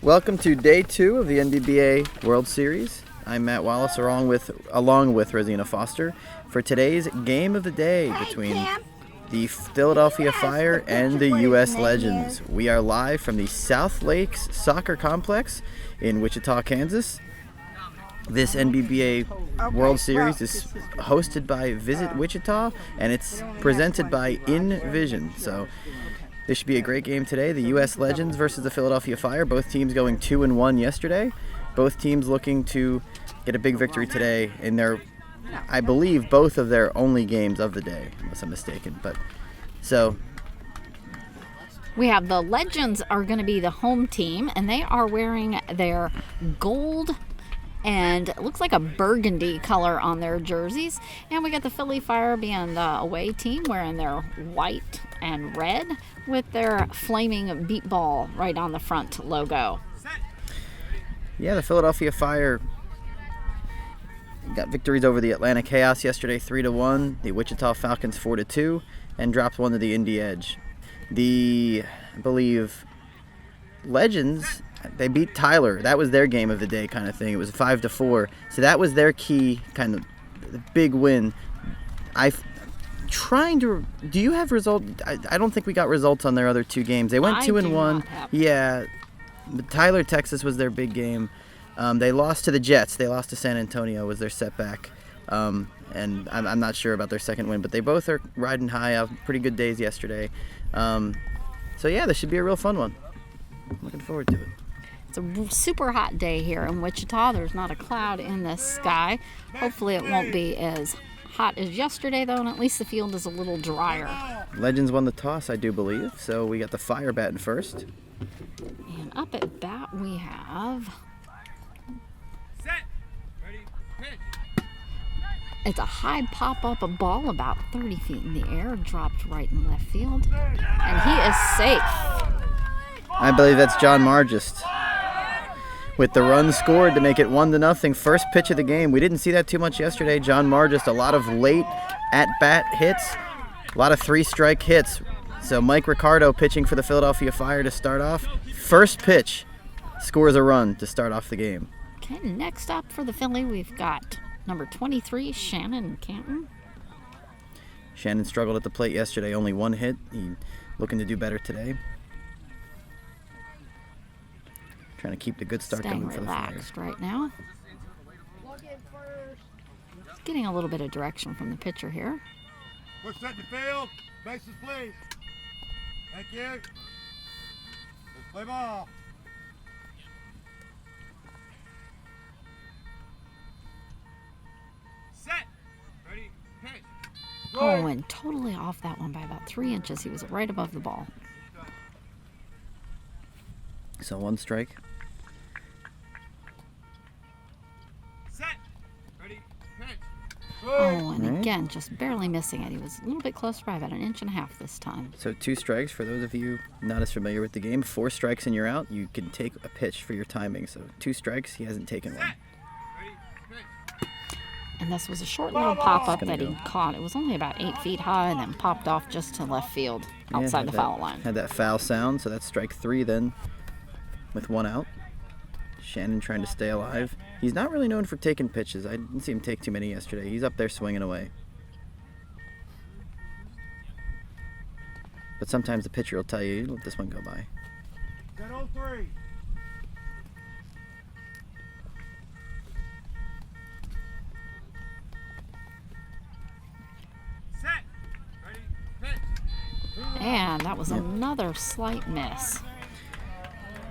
Welcome to day 2 of the NBBA World Series. I'm Matt Wallace along with Rosina Foster for today's game of the day between the Philadelphia Fire and the U.S. Legends. We are live from the South Lakes Soccer Complex in Wichita, Kansas. This NBBA World Series is hosted by Visit Wichita, and it's presented by InVision. So this should be a great game today. The U.S. Legends versus the Philadelphia Fire. Both teams going 2-1 yesterday. Both teams looking to get a big victory today in their, I believe, both of their only games of the day, unless I'm mistaken. We have the Legends are going to be the home team, and they are wearing their gold and it looks like a burgundy color on their jerseys. And we got the Philly Fire being the away team wearing their white and red with their flaming beat ball right on the front logo. Yeah, the Philadelphia Fire got victories over the Atlanta Chaos yesterday, 3-1. The Wichita Falcons 4-2, and dropped one to the Indy Edge. I believe, Legends, they beat Tyler. That was their game of the day kind of thing. It was 5-4. So that was their key kind of big win. Do you have results? I don't think we got results on their other two games. They went 2-1. Yeah. But Tyler, Texas was their big game. They lost to the Jets. They lost to San Antonio was their setback. And I'm not sure about their second win, but they both are riding high. Pretty good days yesterday. So yeah, this should be a real fun one. I'm looking forward to it. It's a super hot day here in Wichita. There's not a cloud in the sky. Hopefully it won't be as hot as yesterday, though, and at least the field is a little drier. Legends won the toss, I do believe, so we got the Fire batting first. And up at bat we have... Set. Ready. Pitch. It's a high pop-up, a ball about 30 feet in the air, dropped right in left field, and he is safe. I believe that's John Margist with the run scored to make it 1-0. First pitch of the game. We didn't see that too much yesterday. John Margist, a lot of late at-bat hits, a lot of three-strike hits. So Mike Ricardo pitching for the Philadelphia Fire to start off. First pitch scores a run to start off the game. Okay, next up for the Philly, we've got number 23, Shannon Canton. Shannon struggled at the plate yesterday, only one hit. He's looking to do better today. Trying to keep the good start Staying coming for the Fire. relaxed right now. Getting a little bit of direction from the pitcher here. Push set in the field. Bases, please. Thank you. Let's play ball. Set. Ready. Pitch. Oh, and totally off that one by about 3 inches. He was right above the ball. So one strike. Set. Ready. Pitch. Oh, and Right. again, just barely missing it. He was a little bit closer by about 1.5 inches this time. So 2 strikes for those of you not as familiar with the game. 4 strikes and you're out. You can take a pitch for your timing. So 2 strikes, he hasn't taken one. Ready. Pitch. And this was a short little pop-up that he caught. It was only about 8 feet high and then popped off just to left field outside had the that- foul line. Had that foul sound, so that's strike 3 then with 1 out. Shannon trying to stay alive. He's not really known for taking pitches. I didn't see him take too many yesterday. He's up there swinging away. But sometimes the pitcher will tell you, let this one go by. Set 0-3. Set. Ready. Pitch. And that was another slight miss.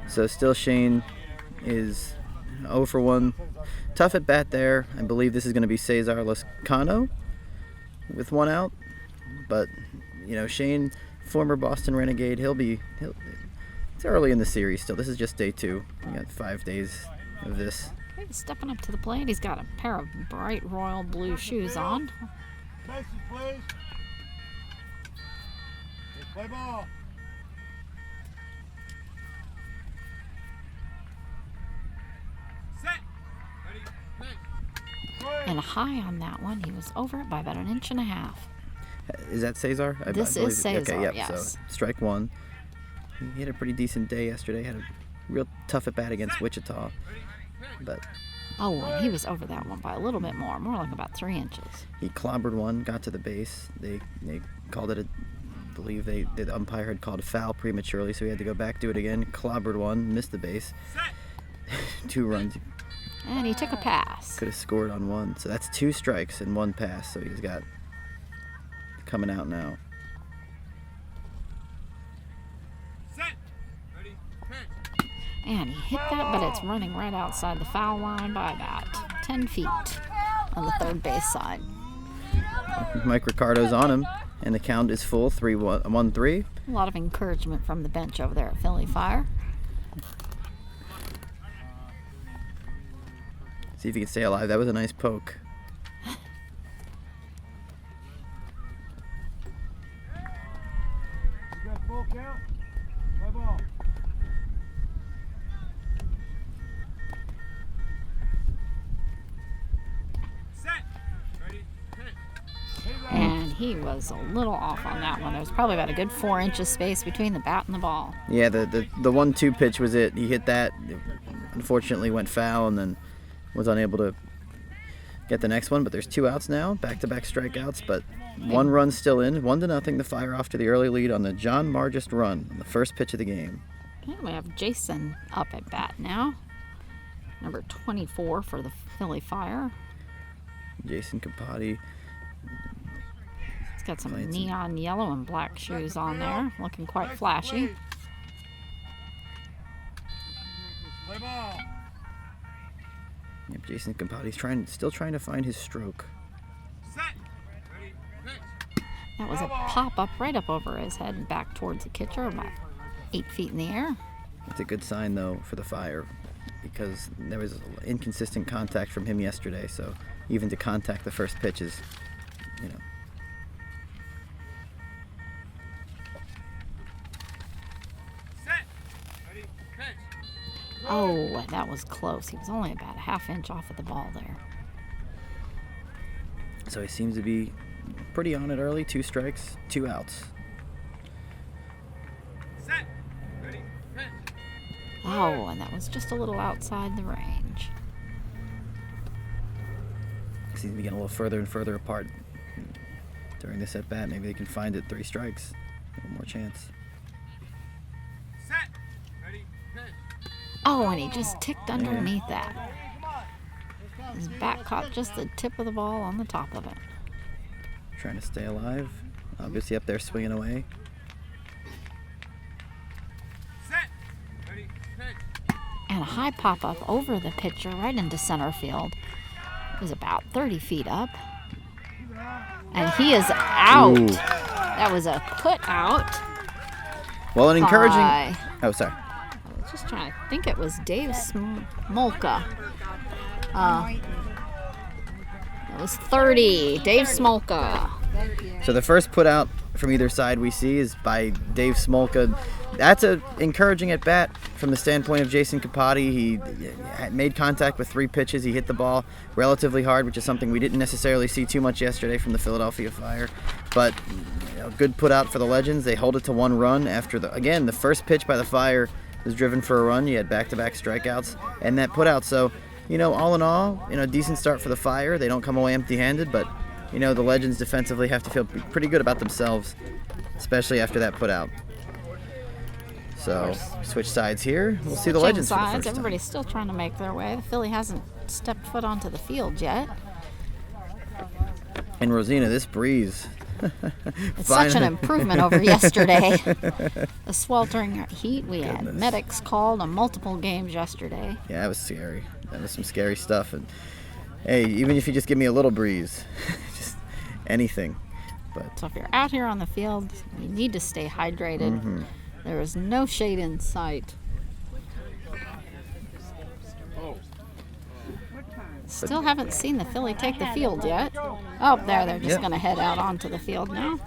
So still Shane is 0 for 1. Tough at bat there. I believe this is going to be Cesar Lascano with 1 out. But, Shane, former Boston Renegade, it's early in the series still. This is just day 2. We got 5 days of this. He's stepping up to the plate. He's got a pair of bright royal blue shoes on. Bases, please. Let's play ball. Set. Ready. Pitch. And high on that one, he was over it by about 1.5 inches. Is that Cesar? This is Cesar, okay, yep. yes. So strike 1. He had a pretty decent day yesterday. Had a real tough at bat against Wichita. But Oh, and he was over that one by a little bit more like about 3 inches. he clobbered one, got to the base. They called it I believe the umpire had called a foul prematurely, so he had to go back, do it again. Clobbered one, missed the base. 2 runs. And he took a pass. Could have scored on one. So that's 2 strikes and 1 pass. So he's got coming out now. And he hit that, but it's running right outside the foul line by about 10 feet on the third base side. Mike Ricardo's on him, and the count is full, 1-3. A lot of encouragement from the bench over there at Philly Fire. See if he can stay alive. That was a nice poke. You got full count? Play ball. And he was a little off on that one. There was probably about a good 4 inches space between the bat and the ball. Yeah, the 1-2 pitch was it. He hit that. It unfortunately went foul and then was unable to get the next one. But there's 2 outs now, back-to-back strikeouts. But 1 run still in, 1-0. The Fire off to the early lead on the John Margist run on the first pitch of the game. Okay, we have Jason up at bat now. Number 24 for the Philly Fire. Jason Capote. He's got some Playing some- neon yellow and black shoes on there, looking quite flashy. Play ball. Yep, Jason Capote's still trying to find his stroke. Set. Ready. Pitch. That was a pop-up right up over his head and back towards the catcher, about 8 feet in the air. It's a good sign, though, for the Fire because there was inconsistent contact from him yesterday. So even to contact the first pitch is, you know. Set. Ready. Pitch. Oh, that was close. He was only about a half inch off of the ball there. So he seems to be pretty on it early. 2 strikes, 2 outs. Set. Ready. Pitch. Oh, and that was just a little outside the range. Seems to be getting a little further and further apart during this at bat. Maybe they can find it 3 strikes. A little more chance. Set. Ready. Pitch. Oh, and he just ticked underneath that. His bat caught just the tip of the ball on the top of it. Trying to stay alive. Obviously up there swinging away. Set. Ready. Pitch. And a high pop-up over the pitcher right into center field. It was about 30 feet up. And he is out. Ooh. That was a put out. Well, an encouraging. by- Oh, sorry. I was just trying to think it was Dave Smolka. It was 30. Dave Smolka. So the first put out from either side we see is by Dave Smolka. That's a encouraging at bat from the standpoint of Jason Capote. He had made contact with 3 pitches. He hit the ball relatively hard, which is something we didn't necessarily see too much yesterday from the Philadelphia Fire. But good put out for the Legends. They hold it to 1 run after the first pitch by the Fire was driven for a run. You had back-to-back strikeouts and that put out. So, all in all, decent start for the Fire. They don't come away empty-handed, but the Legends defensively have to feel pretty good about themselves, especially after that put out. So, switch sides here. We'll see the Switching Legends for the sides. first time. Everybody's still trying to make their way. The Philly hasn't stepped foot onto the field yet. And Rosina, this breeze. It's such an improvement over yesterday. The sweltering heat. We had Goodness. medics called on multiple games yesterday. Yeah, that was scary. That was some scary stuff. And hey, even if you just give me a little breeze, just anything. But So if you're out here on the field, you need to stay hydrated. There is no shade in sight. Still haven't seen the Philly take the field yet. Oh, they're just Yep. going to head out onto the field now.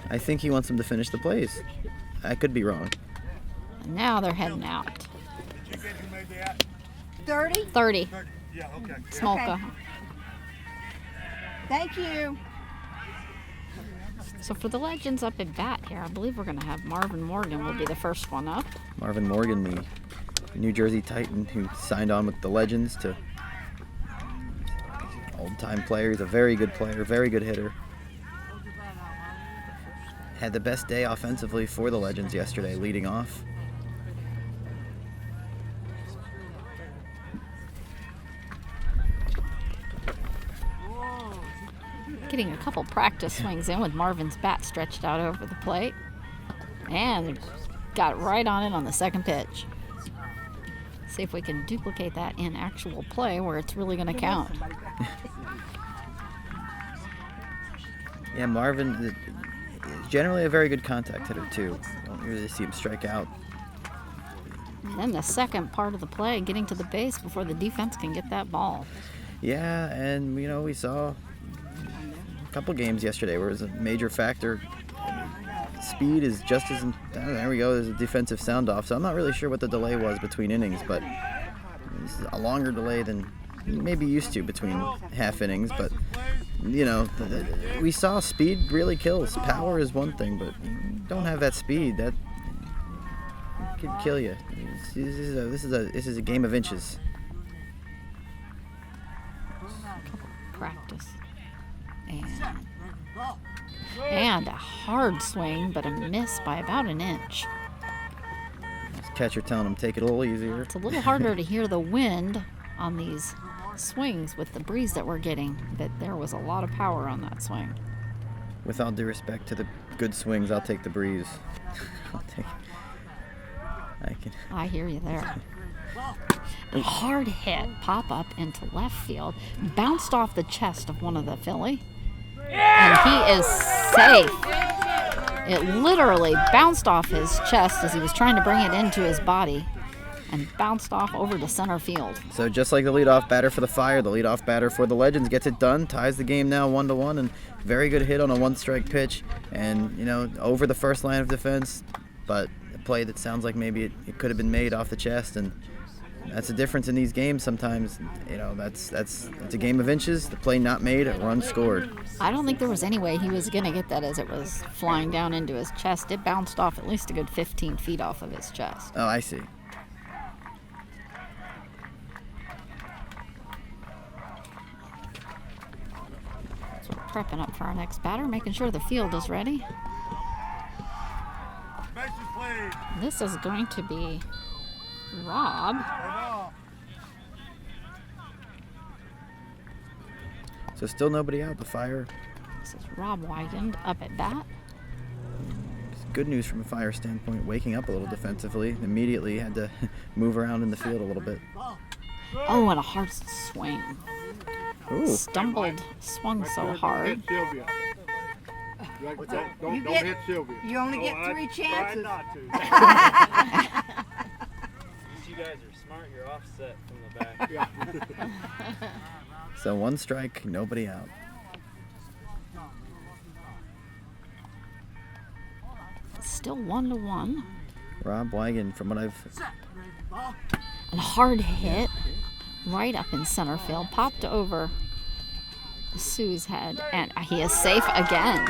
I think he wants them to finish the plays. I could be wrong. And now they're heading out. You guys who made that? 30? 30. Yeah. Okay. Smolka. Thank you. So for the Legends up at bat here, I believe we're going to have Marvin Morgan will be the first one up. Marvin Morgan, the New Jersey Titan who signed on with the Legends to old-time player. He's a very good player, very good hitter. Had the best day offensively for the Legends yesterday, leading off. Getting a couple practice swings in with Marvin's bat stretched out over the plate. And got right on it on the second pitch. See if we can duplicate that in actual play where it's really going to count. Yeah, Marvin is generally a very good contact hitter too. Don't really see him strike out. And then the second part of the play, getting to the base before the defense can get that ball. Yeah, and we saw a couple games yesterday where it was a major factor. Speed is just as, there we go, there's a defensive sound off. So I'm not really sure what the delay was between innings, but this is a longer delay than you may be used to between half innings. But, we saw speed really kills. Power is one thing, but you don't have that speed, that could kill you. This is a game of inches. Practice. And a hard swing, but a miss by about an inch. Catcher telling him take it a little easier. It's a little harder to hear the wind on these swings with the breeze that we're getting, but there was a lot of power on that swing. With all due respect to the good swings, I'll take the breeze. I hear you there. A hard hit, pop up into left field, bounced off the chest of one of the Philly, and he is safe. It literally bounced off his chest as he was trying to bring it into his body and bounced off over to center field. So just like the leadoff batter for the Fire, the leadoff batter for the Legends gets it done, ties the game now 1-1, and very good hit on a one-strike pitch, and over the first line of defense, but a play that sounds like maybe it could have been made off the chest, and that's the difference in these games sometimes. That's a game of inches. The play not made, a run scored. I don't think there was any way he was going to get that as it was flying down into his chest. It bounced off at least a good 15 feet off of his chest. Oh, I see. So we're prepping up for our next batter, making sure the field is ready. This is going to be Rob. So still nobody out. The Fire. This is Rob Weigand up at bat. It's good news from a Fire standpoint. Waking up a little defensively. Immediately had to move around in the field a little bit. Oh, and a hard swing. Ooh. Stumbled, swung so hard. Don't hit Sylvia. You only get 3 chances. Not to. You guys are smart. You're offset from the back. Yeah. So one strike, nobody out. Still 1-1. Rob Weigand, from what I've... And a hard hit right up in center field. Popped over Sue's head. And he is safe again.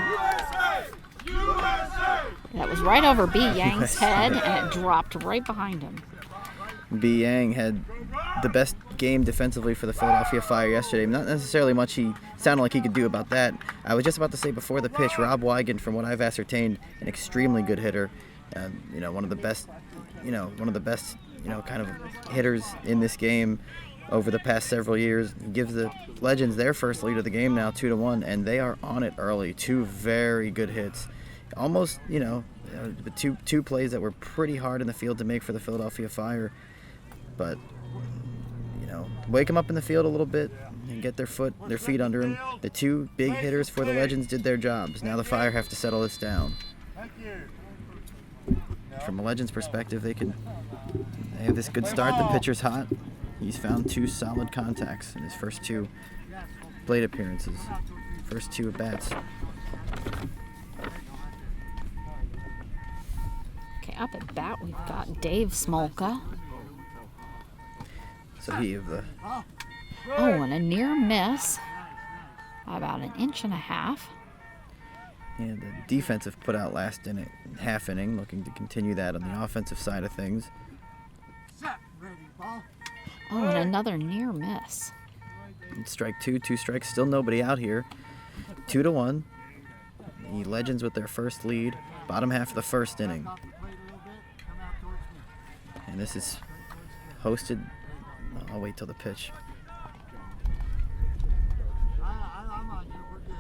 That was right over B. Yang's head, and it dropped right behind him. B. Yang had the best game defensively for the Philadelphia Fire yesterday. Not necessarily much he sounded like he could do about that. I was just about to say before the pitch, Rob Weigand, from what I've ascertained, an extremely good hitter. One of the best, kind of hitters in this game over the past several years. He gives the Legends their first lead of the game now, 2-1, and they are on it early. 2 very good hits. Almost, two plays that were pretty hard in the field to make for the Philadelphia Fire. But, wake them up in the field a little bit and get their feet under them. The 2 big hitters for the Legends did their jobs. Now the Fire have to settle this down. From a Legends perspective, they have this good start. The pitcher's hot. He's found 2 solid contacts in his first 2 plate appearances. First 2 at-bats. Okay, up at bat, we've got Dave Smolka. So he of the... Oh, and a near miss by about 1.5 inches. And the defensive put out last inning, half inning, looking to continue that on the offensive side of things. Set. Ready, ball. Oh, and another near miss. And strike two strikes, still nobody out here. 2-1. The Legends with their first lead, bottom half of the first inning. Stop the plate a little bit. Come out towards me. And this is hosted. I'll wait till the pitch. I'm on you. We're good.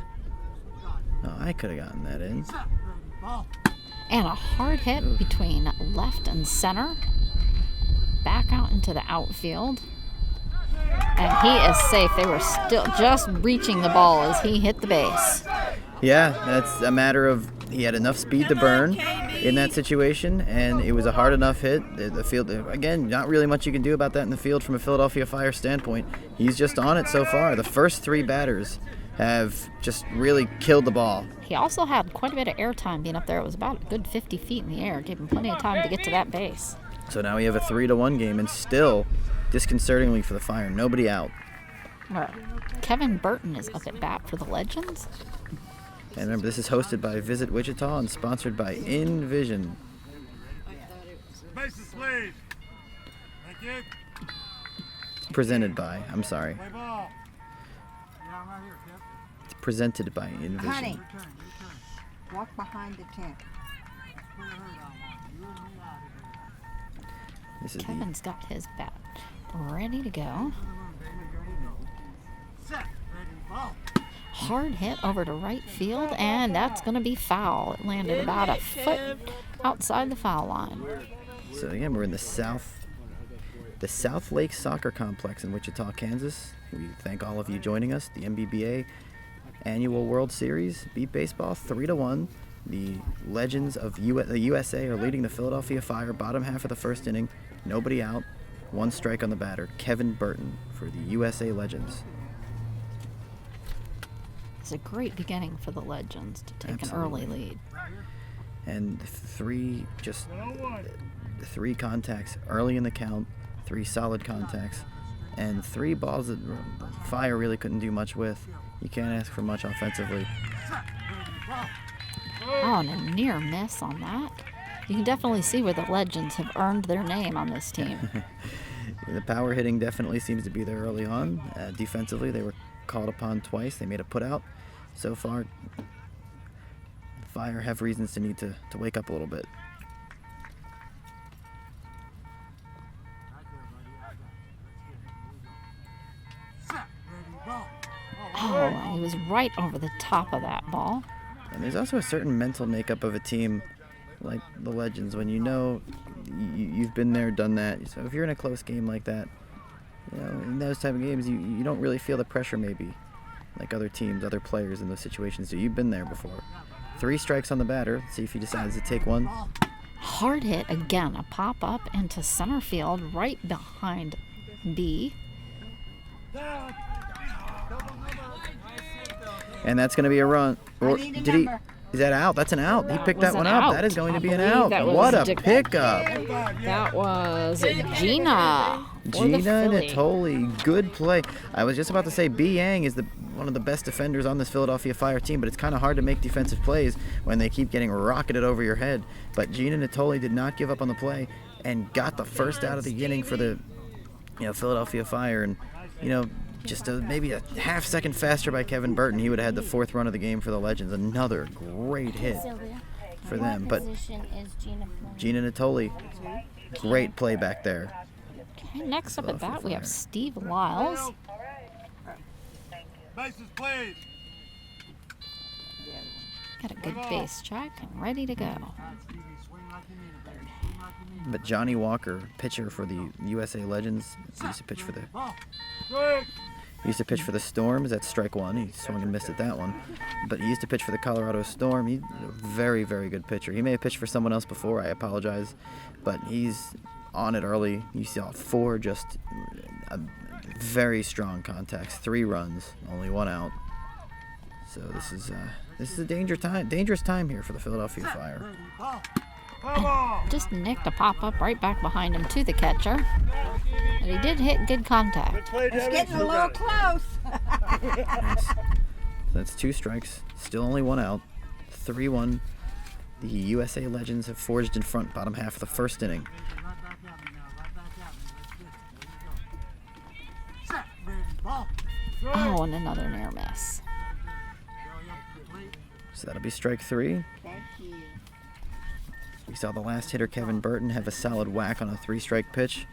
Oh, I could have gotten that in. Set. Ready, ball. And a hard hit between left and center. Back out into the outfield. And he is safe. They were still just reaching the ball as he hit the base. Yeah, that's a matter of he had enough speed to burn in that situation, and it was a hard enough hit. The field, again, not really much you can do about that in the field from a Philadelphia Fire standpoint. He's just on it so far. The first three batters have just really killed the ball. He also had quite a bit of airtime being up there. It was about a good 50 feet in the air. Gave him plenty of time to get to that base. So now we have a 3-1 game, and still, disconcertingly for the Fire, nobody out. Kevin Burton is up at bat for the Legends. And remember, this is hosted by Visit Wichita and sponsored by InVision. Bases, please. Thank you. Presented by, I'm sorry, Play ball. Yeah, I'm right here, Kev. it's presented by InVision. Honey, Your turn. walk behind the tent. Put your hurt on one. You and me out of here. This is the Kevin's got his bat ready to go. Set. Ready, ball. Hard hit over to right field, and that's going to be foul. It landed about a foot outside the foul line. So again, we're in the South Lake Soccer Complex in Wichita, Kansas. We thank all of you joining us. The MBBA Annual World Series, beat baseball 3-1. The Legends of the USA are leading the Philadelphia Fire, bottom half of the first inning. Nobody out, one strike on the batter. Kevin Burton for the USA Legends. It's a great beginning for the Legends to take Absolutely. an early lead. And three contacts early in the count, three solid contacts, and three balls that Fire really couldn't do much with. You can't ask for much offensively. Oh, and a near miss on that. You can definitely see where the Legends have earned their name on this team. The power hitting definitely seems to be there early on. Defensively, they were called upon twice. They made a putout. So far, Fire have reasons to need to wake up a little bit. Set. Ready, ball. Oh, he was right over the top of that ball. And there's also a certain mental makeup of a team like the Legends when you know you've been there, done that. So if you're in a close game like that, you know, in those type of games, you don't really feel the pressure maybe like other teams, other players in those situations do. You've been there before. 3 strikes on the batter. Let's see if he decides to take one. Hard hit again, a pop up into center field right behind B. And that's going to be a run. Or need a did he? number. Is that out? That's an out. He picked was that one an up. out. That is going to I be an believe out. that was What a Dick- pickup. That was Gina. for the Gina Philly. Natoli, good play. I was just about to say B. Yang is one of the best defenders on this Philadelphia Fire team, but it's kind of hard to make defensive plays when they keep getting rocketed over your head. But Gina Natoli did not give up on the play and got the first out of the inning for the Philadelphia Fire. And just maybe a half second faster by Kevin Burton, he would have had the 4th run of the game for the Legends. Another great hit for them. But Position is Gina playing? Gina Natoli, great play back there. Okay, next up at Philadelphia bat, we have Fire. Steve Lyles. Bases, please. Got a good base check and ready to go. Swing like you mean it, baby. Swing like you mean it. But Johnny Walker, pitcher for the USA Legends, used to pitch for the Ball. Swing. He used to pitch for the Storms. That's strike one. He swung and missed at that one. But he used to pitch for the Colorado Storm. He's a very, very good pitcher. He may have pitched for someone else before. I apologize. But he's on it early. You saw 4 just very strong contacts. 3 runs, only 1 out. So this is a dangerous time here for the Philadelphia Fire. Ready, ball. Ball. Just nicked a pop up right back behind him to the catcher. But he did hit good contact. It's getting a little close. So that's 2 strikes. Still only 1 out. 3-1. The USA Legends have forged in front, bottom half of the first inning. Oh, and another near miss. So that'll be strike 3. Thank you. We saw the last hitter, Kevin Burton, have a solid whack on a 3-strike pitch.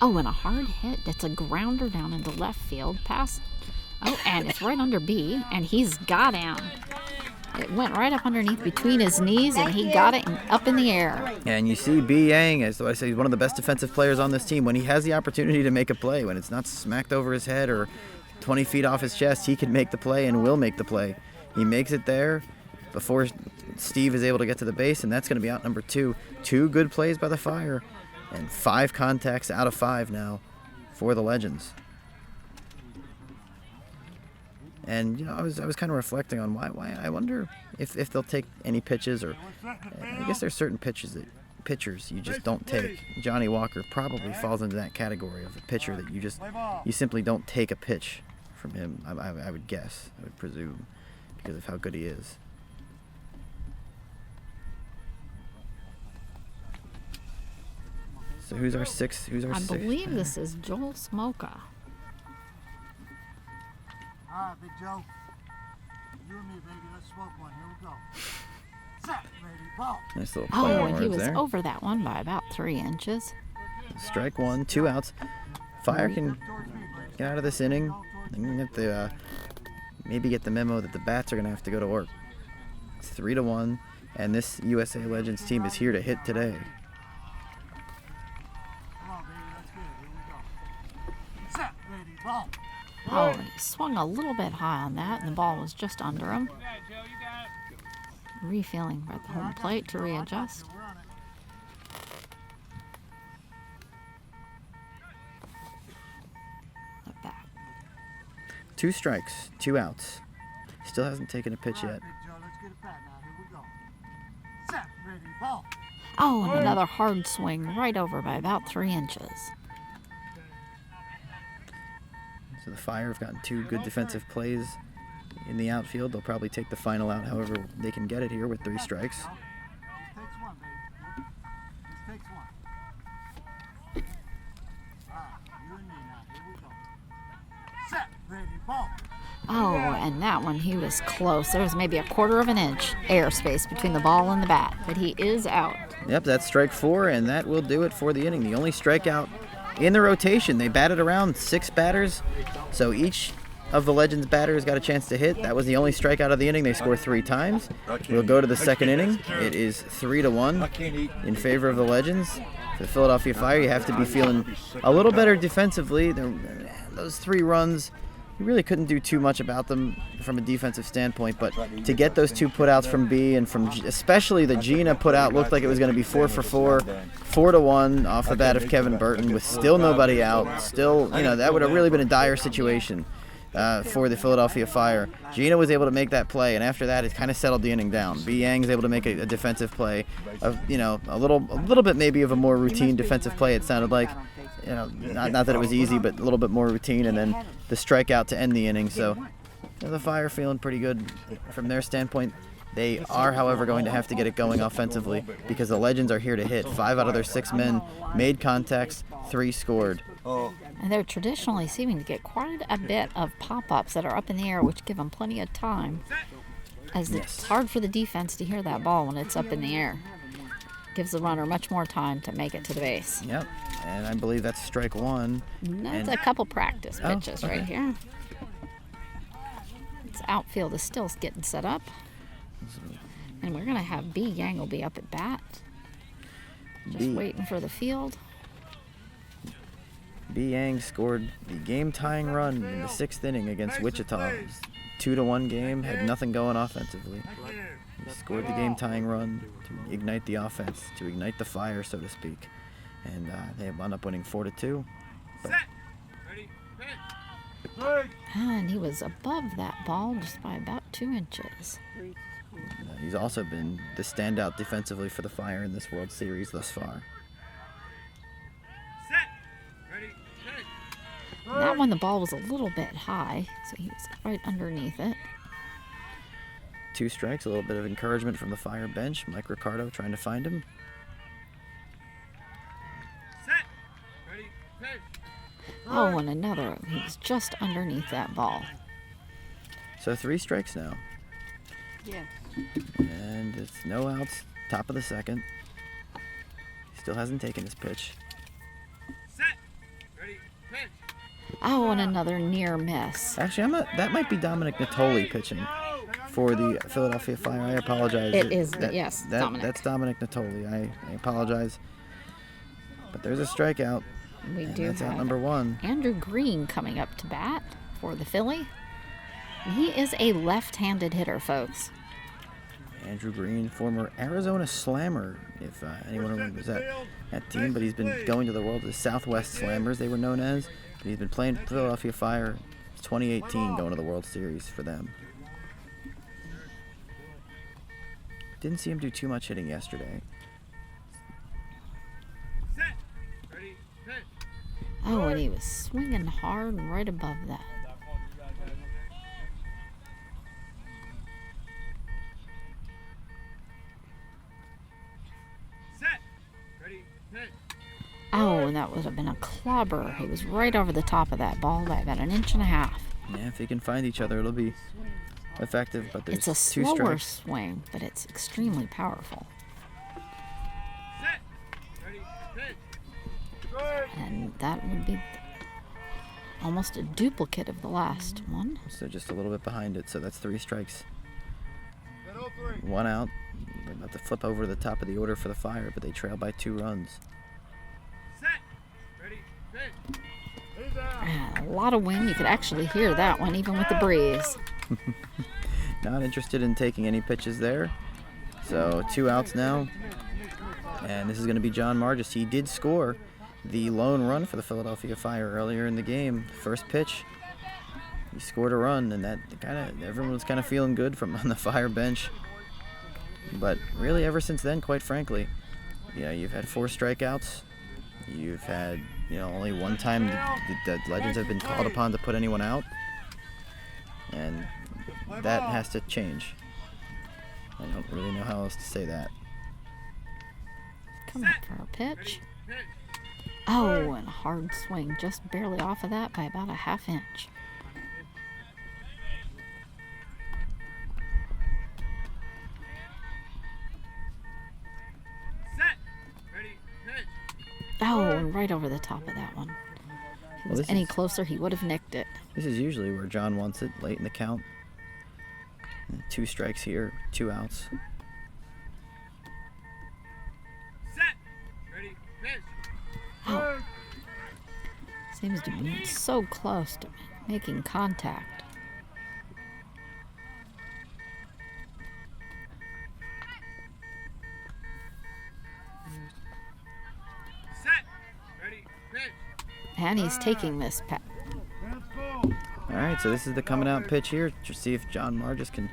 Oh, and a hard hit. It's a grounder down into left field. Pass. Oh, and it's right under B, and he's got him. It went right up underneath between his knees, and he got it up in the air. And you see B. Yang, as I say, he's one of the best defensive players on this team. When he has the opportunity to make a play, when it's not smacked over his head or 20 feet off his chest, he can make the play and will make the play. He makes it there before Steve is able to get to the base, and that's going to be out number 2. 2 good plays by the Fire, and 5 contacts out of 5 now for the Legends. And you know, I was kind of reflecting on why I wonder if they'll take any pitches, or I guess there's certain pitchers you just don't take. Johnny Walker probably falls into that category of a pitcher that you simply don't take a pitch from him. I would guess, I would presume, because of how good he is. So who's our sixth? I believe this is Joel Smoka. All right, Big Joe. You and me, baby. Let's smoke one. Here we go. Set, ready, ball. Nice little Oh, play on and he words was there. over that one by about 3 inches. Strike 1, 2 outs. Fire can get out of this inning. They can get the maybe get the memo that the bats are going to have to go to work. It's 3-1, and this USA Legends team is here to hit today. Come on, baby. Let's get it. Here we go. Set, ready, ball. Oh, and he swung a little bit high on that, and the ball was just under him. Refilling at the home plate to readjust. We're on it. Look back. 2 strikes, 2 outs. Still hasn't taken a pitch All right, yet. Big Joe. Let's get it back now. Here we go. Set, ready, ball. Oh, and another hard swing right over by about 3 inches. So the Fire have gotten 2 good defensive plays in the outfield. They'll probably take the final out however they can get it here with 3 strikes. This takes one, baby. This takes one. All right, you and me now. Here we go. Set, ready, ball. Oh, and that one, he was close. There was maybe a 1/4 of an inch airspace between the ball and the bat, but he is out. Yep, that's strike 4, and that will do it for the inning. The only strikeout in the rotation. They batted around 6 batters, so each of the Legends batters got a chance to hit. That was the only strikeout of the inning. They scored 3 times. We'll go to the second inning. It is 3-1 in favor of the Legends. For the Philadelphia Fire, you have to be feeling a little better defensively. Those 3 runs, you really couldn't do too much about them from a defensive standpoint, but to get those 2 putouts from B and from especially the Gina putout looked like it was going to be 4 for 4, 4-1 off the bat of Kevin Burton with still nobody out. Still, you know, that would have really been a dire situation for the Philadelphia Fire. Gina was able to make that play, and after that, it kind of settled the inning down. B. Yang's able to make a defensive play, of a little bit maybe of a more routine defensive play. It sounded like, you know, not that it was easy, but a little bit more routine, and then the strikeout to end the inning. So the Fire feeling pretty good from their standpoint. They are, however, going to have to get it going offensively because the Legends are here to hit. 5 out of their 6 men made contacts, 3 scored. And they're traditionally seeming to get quite a bit of pop-ups that are up in the air, which give them plenty of time, as it's hard for the defense to hear that ball when it's up in the air. Gives the runner much more time to make it to the base. Yep, and I believe that's strike 1. That's a couple practice pitches okay. right here. Its outfield is still getting set up. And we're going to have B. Yang will be up at bat. Just waiting for the field. B. Yang scored the game-tying run in the 6th inning against Wichita. 2-1 game, had nothing going offensively. He scored the game-tying run to ignite the offense, to ignite the fire, so to speak. And they wound up winning 4-2. But And he was above that ball just by about 2 inches. he's also been the standout defensively for the Fire in this World Series thus far. That one, the ball was a little bit high, so he was right underneath it. 2 strikes, a little bit of encouragement from the Fire bench. Mike Ricardo trying to find him. Set. Ready. Pitch. Oh, and another. He was just underneath that ball. So 3 strikes now. Yes. And it's no outs. Top of the second. He still hasn't taken his pitch. Set. Ready. Pitch. Oh, and another near miss. Actually, that might be Dominic Natoli pitching for the Philadelphia Fire. I apologize. It is, yes, Dominic. That's Dominic Natoli. I apologize. But there's a strikeout. We And do that's out have number 1. Andrew Green coming up to bat for the Philly. He is a left-handed hitter, folks. Andrew Green, former Arizona Slammer, if anyone remembers that team, but he's been going to the world of the Southwest Slammers, they were known as. But he's been playing for Philadelphia Fire since 2018, going to the World Series for them. Didn't see him do too much hitting yesterday. Set. Ready. Pitch. Oh, and he was swinging hard right above that. Set. Ready. Pitch. Oh, and that would have been a clobber. He was right over the top of that ball by about 1.5 inches. Yeah, if they can find each other, it'll be effective, but there's It's a 2 slower strikes. swing, but it's extremely powerful. Set. Ready. Pitch. Good. And that would be almost a duplicate of the last one. So just a little bit behind it, so that's 3 strikes. Set. 0-3. 1 out. They're about to flip over to the top of the order for the Fire, but they trail by 2 runs. Set. Ready. Pitch. He's out. And a lot of wind. You could actually hear that one, even with the breeze. Not interested in taking any pitches there. So 2 outs now. And this is going to be John Margis. He did score the lone run for the Philadelphia Fire earlier in the game. First pitch, he scored a run, and that everyone was kind of feeling good from on the Fire bench. But really, ever since then, quite frankly, you've had 4 strikeouts. You've had, only one time the Legends have been called upon to put anyone out, and that has to change. I don't really know how else to say that. Coming up for a pitch. Pitch. Oh, and a hard swing, just barely off of that by about 1/2 inch. Set. Ready. Pitch. Oh, and right over the top of that one. If he was this any is- closer, he would have nicked it. This is usually where John wants it, late in the count. 2 strikes here, 2 outs. Set. Ready. Pitch. Oh, seems to be so close to making contact. Set. Ready. Pitch. And he's taking this All right, so this is the coming out pitch here to see if John Margis can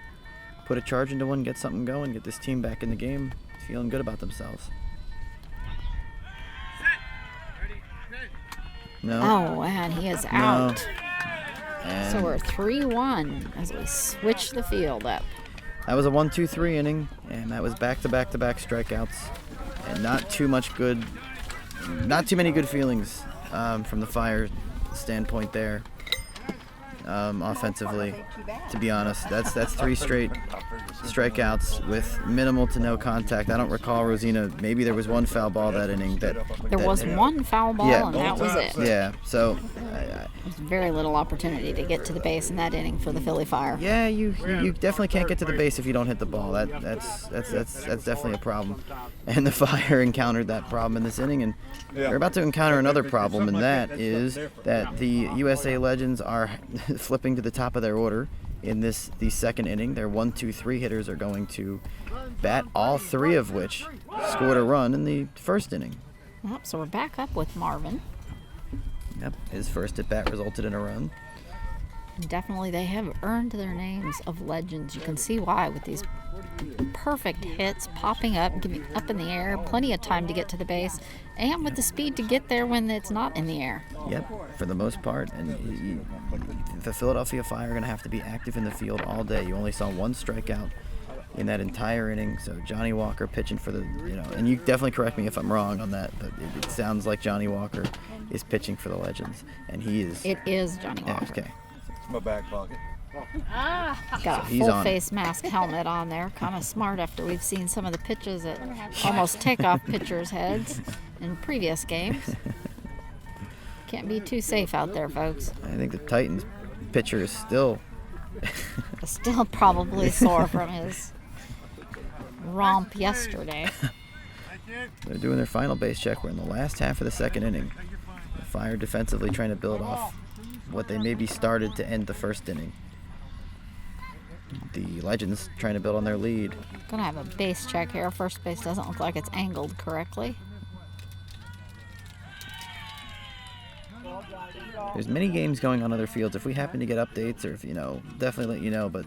put a charge into one, get something going, get this team back in the game, feeling good about themselves. Set. Ready. Pitch. No. Oh, and he is out. And So we're 3-1 as we switch the field up. that was a 1-2-3 inning, and that was back-to-back-to-back strikeouts, and not too many good feelings from the Fire standpoint there. Offensively, to be honest, that's 3 straight strikeouts with minimal to no contact. I don't recall, Rosina, maybe there was 1 foul ball that inning. There was 1 foul ball, Yeah. and that was it. Yeah, so There's very little opportunity to get to the base in that inning for the Philly Fire. yeah, you definitely can't get to the base if you don't hit the ball. That's definitely a problem. And the Fire encountered that problem in this inning, and they're about to encounter another problem, and that is that the USA Legends are flipping to the top of their order in the second inning. Their 1-2-3 hitters are going to bat, all 3 of which scored a run in the first inning. Yep, so we're back up with Marvin. Yep, his first at bat resulted in a run. Definitely, they have earned their names of legends. You can see why with these perfect hits, popping up, giving up in the air, plenty of time to get to the base, and with the speed to get there when it's not in the air. Yep, for the most part. And the Philadelphia Fire are going to have to be active in the field all day. You only saw 1 strikeout in that entire inning. So Johnny Walker pitching for the, and you definitely correct me if I'm wrong on that, but it sounds like Johnny Walker is pitching for the Legends, and he is. It is Johnny Yeah, Walker. okay. It's my back pocket. Got a he's full on face mask helmet on there. Kind of smart after we've seen some of the pitches that almost take off pitchers' heads in previous games. Can't be too safe out there, folks. I think the Titans pitcher is still. Still probably sore from his romp yesterday. They're doing their final base check. We're in the last half of the second inning. The Fire defensively trying to build off what they maybe started to end the first inning. The Legends trying to build on their lead. Gonna have a base check here. First base doesn't look like it's angled correctly. There's many games going on other fields. If we happen to get updates, or if definitely let you know. But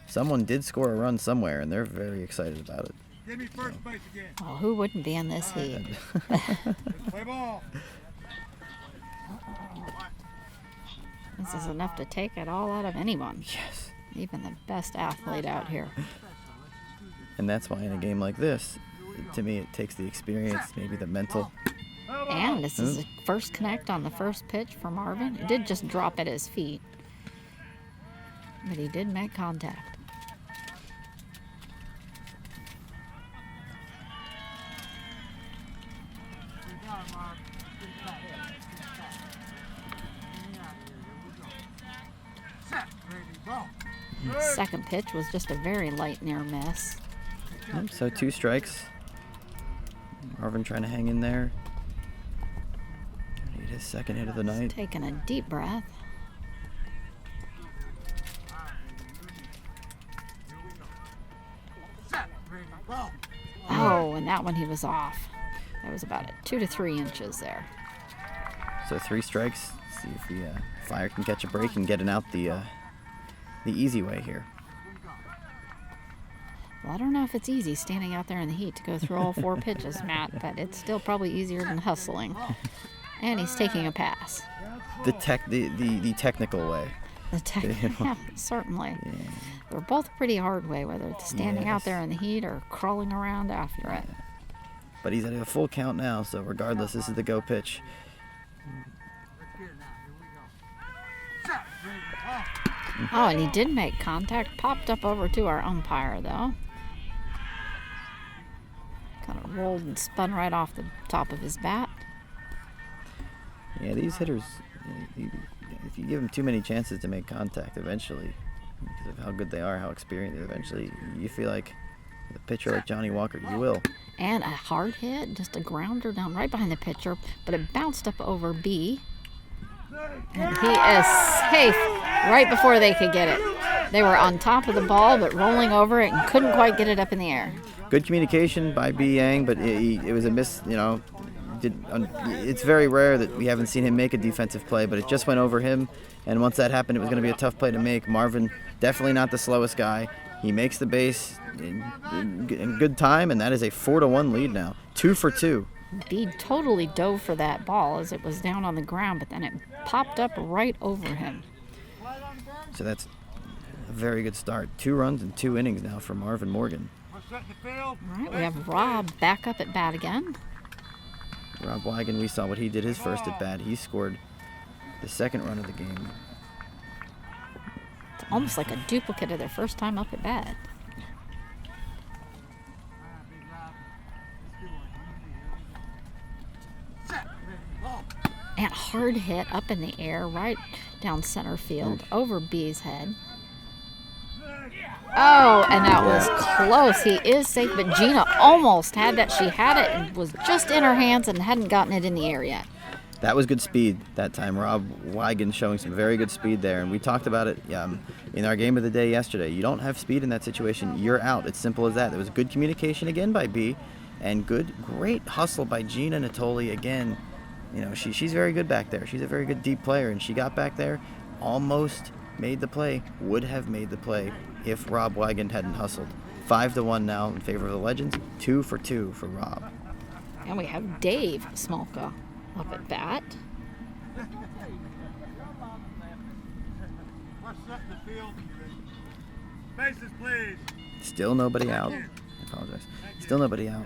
someone did score a run somewhere, and they're very excited about it. Give me first base again. Oh, who wouldn't be in this heat? Play ball. This is enough to take it all out of anyone. Yes. Even the best athlete out here. And that's why in a game like this, to me, it takes the experience, maybe the mental. And this is the first connect on the first pitch for Marvin. It did just drop at his feet, but he did make contact. Second pitch was just a very light near miss. Yep, so 2 strikes. Marvin trying to hang in there. Need his second hit of the night. Taking a deep breath. Oh, and that one he was off. That was about 2 to 3 inches there. So 3 strikes. See if the Fire can catch a break and get it out the easy way here. Well, I don't know if it's easy standing out there in the heat to go through all 4 pitches, Matt, but it's still probably easier than hustling. And he's taking a pass. The technical way. Yeah, certainly. Yeah. They're both pretty hard way, whether it's standing out Yes. there in the heat or crawling around after it. But he's at a full count now, so regardless, this is the go pitch. Oh, and he did make contact. Popped up over to our umpire, though. Kind of rolled and spun right off the top of his bat. Yeah, these hitters, if you give them too many chances to make contact, eventually, because of how good they are, how experienced, eventually you feel like with a pitcher like Johnny Walker, you will. And a hard hit, just a grounder down right behind the pitcher, but it bounced up over B. And he is safe right before they could get it. They were on top of the ball, but rolling over it and couldn't quite get it up in the air. Good communication by B. Yang, but it was a miss, it's very rare that we haven't seen him make a defensive play, but it just went over him, and once that happened, it was going to be a tough play to make. Marvin, definitely not the slowest guy. He makes the base in good time, and that is a 4-1 lead now. 2 for 2. B totally dove for that ball as it was down on the ground, but then it popped up right over him. So that's a very good start. 2 runs in 2 innings now for Marvin Morgan. All right, we have Rob back up at bat again. Rob Wigan, we saw what he did his first at bat. He scored the second run of the game. It's almost like a duplicate of their first time up at bat. And hard hit up in the air, right down center field, over B's head. Oh, and that was close. He is safe, but Gina almost had that. She had it and was just in her hands and hadn't gotten it in the air yet. That was good speed that time. Rob Wigan showing some very good speed there, and we talked about it in our game of the day yesterday. You don't have speed in that situation, you're out. It's simple as that. There was good communication again by B, and great hustle by Gina Natoli again. She's very good back there. She's a very good deep player, and she got back there, almost made the play, would have made the play if Rob Wigan hadn't hustled. 5-1 now in favor of the Legends, 2 for 2 for Rob. And we have Dave Smolka up at bat. Bases, please. Still nobody out. I apologize. Still nobody out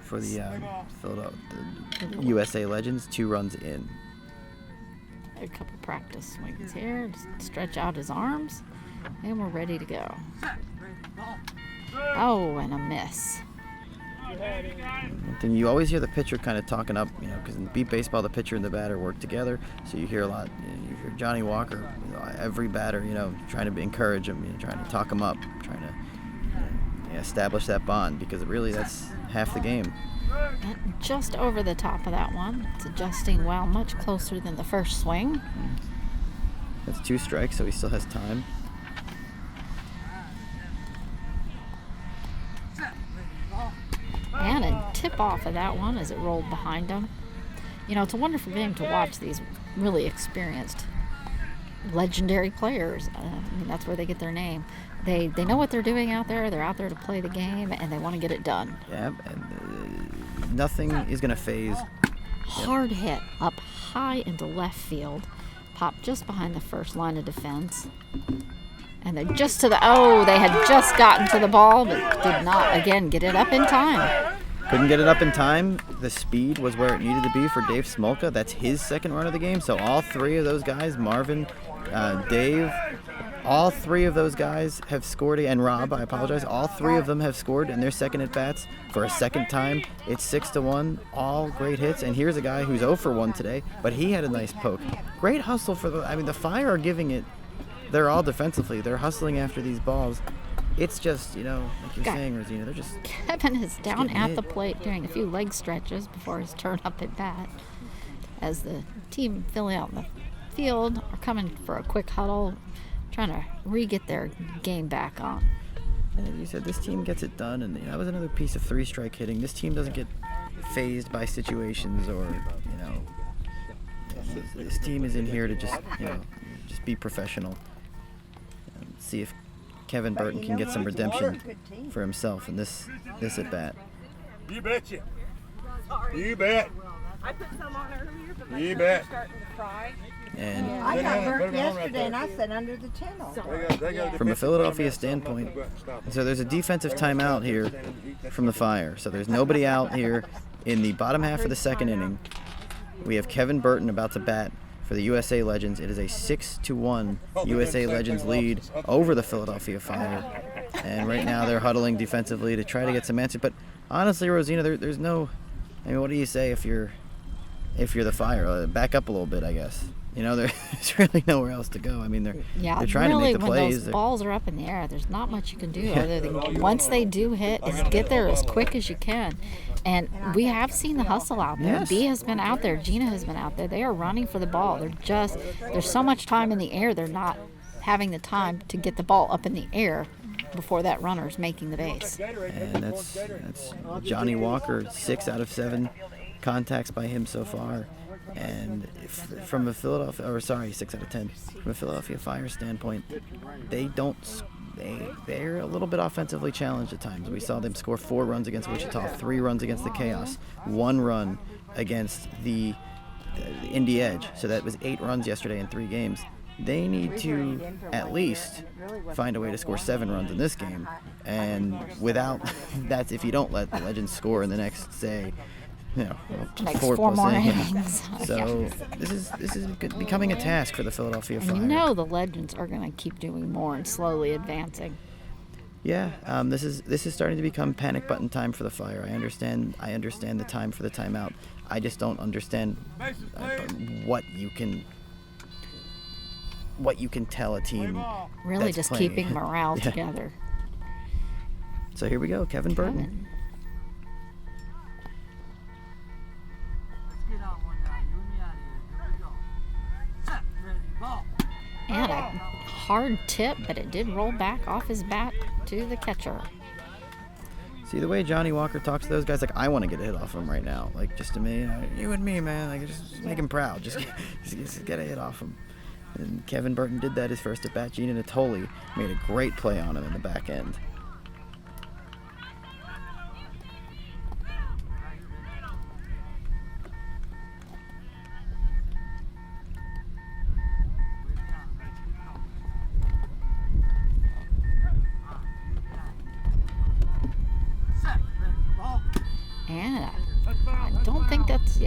for the the USA Legends. 2 runs in. A couple practice swings here. Just stretch out his arms, and we're ready to go. Oh, and a miss. One thing you always hear the pitcher kind of talking up, because in beat baseball the pitcher and the batter work together. So you hear a lot. You hear Johnny Walker, every batter, trying to encourage him, trying to talk him up, trying to establish that bond, because really that's half the game. And just over the top of that one. It's adjusting well, much closer than the first swing. That's 2 strikes, so he still has time. And a tip off of that one as it rolled behind him. It's a wonderful game to watch these really experienced, legendary players. That's where they get their name. They know what they're doing out there. They're out there to play the game, and they want to get it done. Yeah, and nothing is going to phase. Hard hit up high into left field. Popped just behind the first line of defense. And they're just to the, they had just gotten to the ball, but did not, again, get it up in time. Couldn't get it up in time. The speed was where it needed to be for Dave Smolka. That's his second run of the game. So all 3 of those guys, Marvin, Dave, all 3 of those guys have scored, and Rob, I apologize, all 3 of them have scored in their second at-bats for a second time. It's 6-1, all great hits. And here's a guy who's 0 for 1 today, but he had a nice poke. Great hustle for the Fire are giving it. They're all defensively. They're hustling after these balls. It's just, like you're saying, Rosina, they're just... Kevin is down at the plate doing a few leg stretches before his turn up at bat. As the team filling out in the field are coming for a quick huddle, trying to re-get their game back on. And you said this team gets it done, and that was another piece of 3-strike hitting. This team doesn't get phased by situations or, this team is in here to just be professional. See if Kevin Burton can get some redemption for himself in this at bat. You betcha. You bet. I put some on earlier, but my You kids bet. are starting to fry. And I got Put burnt it on right yesterday, there. and I sat under the tunnel. They got from a Philadelphia standpoint, so there's a defensive timeout here from the Fire. So there's nobody out here in the bottom half of the second inning. We have Kevin Burton about to bat for the USA Legends. It is a 6-1 USA Legends lead over the Philadelphia Fire. And right now they're huddling defensively to try to get some answer. But honestly, Rosina, there's no... what do you say if you're the Fire? Back up a little bit, I guess. There's really nowhere else to go. They're trying really, to make the when plays. those balls are up in the air, there's not much you can do other than once they do hit, is get there as quick as you can. And we have seen the hustle out there. Yes. B has been out there. Gina has been out there. They are running for the ball. There's so much time in the air, they're not having the time to get the ball up in the air before that runner's making the base. And that's Johnny Walker, 6 out of 7 contacts by him so far. And from a 6 out of 10. From a Philadelphia Fire standpoint, they're a little bit offensively challenged at times. We saw them score 4 runs against Wichita, 3 runs against the Chaos, 1 run against the Indy Edge. So that was 8 runs yesterday in 3 games. They need to at least find a way to score 7 runs in this game. And without that's if you don't let the Legends score in the next, say, Next 4 4 more innings. innings. So this is becoming a task for the Philadelphia Fire. The Legends are going to keep doing more and slowly advancing. Yeah, this is starting to become panic button time for the Fire. I understand the time for the timeout. I just don't understand what you can tell a team. Really that's just playing. keeping morale Yeah. together. So here we go, Kevin Burton. Let's get out one now. You and me out of here. Here we go. Set, ready, ball. And a hard tip, but it did roll back off his bat to the catcher. See the way Johnny Walker talks to those guys, like I want to get a hit off him right now. Like just to me, you and me, man. Like just make him proud. Just get a hit off him. And Kevin Burton did that his first at bat. Gina Natoli made a great play on him in the back end.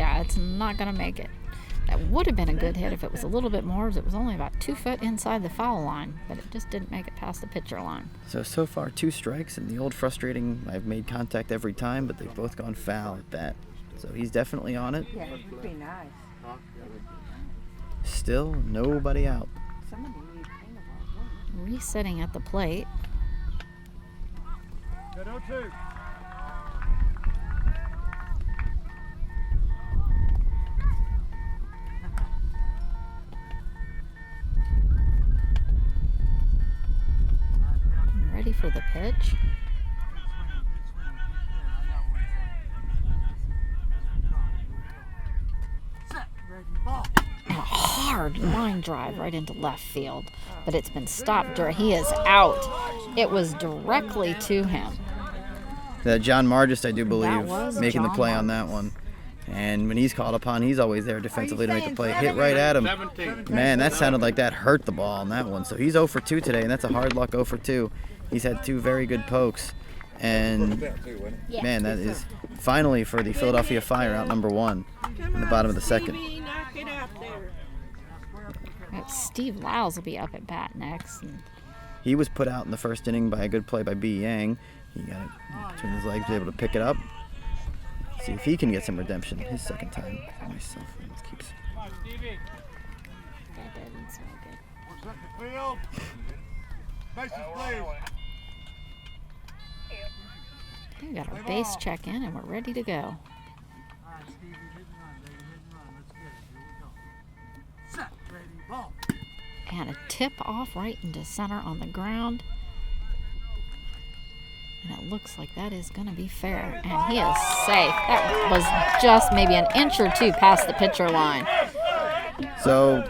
Yeah, it's not going to make it. That would have been a good hit if it was a little bit more, as it was only about 2 foot inside the foul line, but it just didn't make it past the pitcher line. So far 2 strikes, and the old frustrating, I've made contact every time, but they've both gone foul at bat. So he's definitely on it. Yeah, it'd be nice. Still nobody out. Somebody need to think about one. Resetting at the plate. Good 0-2. Ready for the pitch. And a hard line drive right into left field, but it's been stopped. He is out. It was directly to him. John Margis, I do believe, was making the John play on that one. And when he's called upon, he's always there defensively to make the play. Hit right at him. Man, that sounded like that hurt the ball on that one. So he's 0 for 2 today, and that's a hard luck 0 for 2. He's had 2 very good pokes. And, man, that is finally for the Philadelphia Fire out number 1 in the bottom of the second. Steve Lyles will be up at bat next. And He was put out in the first inning by a good play by B. Yang. He got it between his legs, was able to pick it up. See if he can get some redemption his second time. Myself, let's keep. that doesn't smell good. We're set the field. Bases, please. We got our base check in, and we're ready to go. All right, Stevie, hit and run, baby. Hit and run. Let's get it. Here we go. Set, ready, ball. And a tip off right into center on the ground. And it looks like that is going to be fair. And he is safe. That was just maybe an inch or 2 past the pitcher line. So,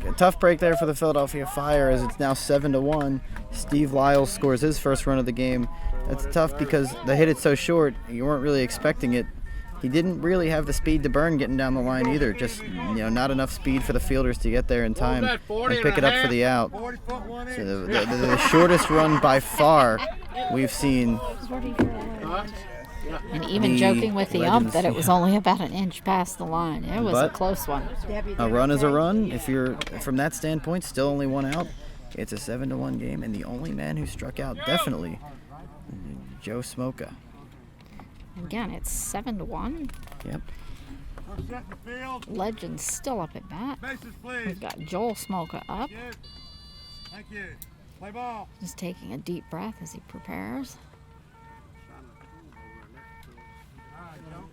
a tough break there for the Philadelphia Fire as it's now 7-1. Steve Lyles scores his first run of the game. That's tough because the hit is so short, you weren't really expecting it. He didn't really have the speed to burn getting down the line either. Just, not enough speed for the fielders to get there in time and pick it up for the out. 40-foot 1 inch. So the shortest run by far we've seen. And even The joking with the ump Legends, that it was only about an inch past the line. It was a But- close one. A run is a run. If you're from that standpoint, still only 1 out. It's a 7-1 game, and the only man who struck out definitely, Joe Smoka. Again, it's 7-1. Yep. We're set the field. Legends still up at bat. Bases, please. We've got Joel Smoka up, Good. Thank you. Play ball. just taking a deep breath as he prepares. All right, Joe. All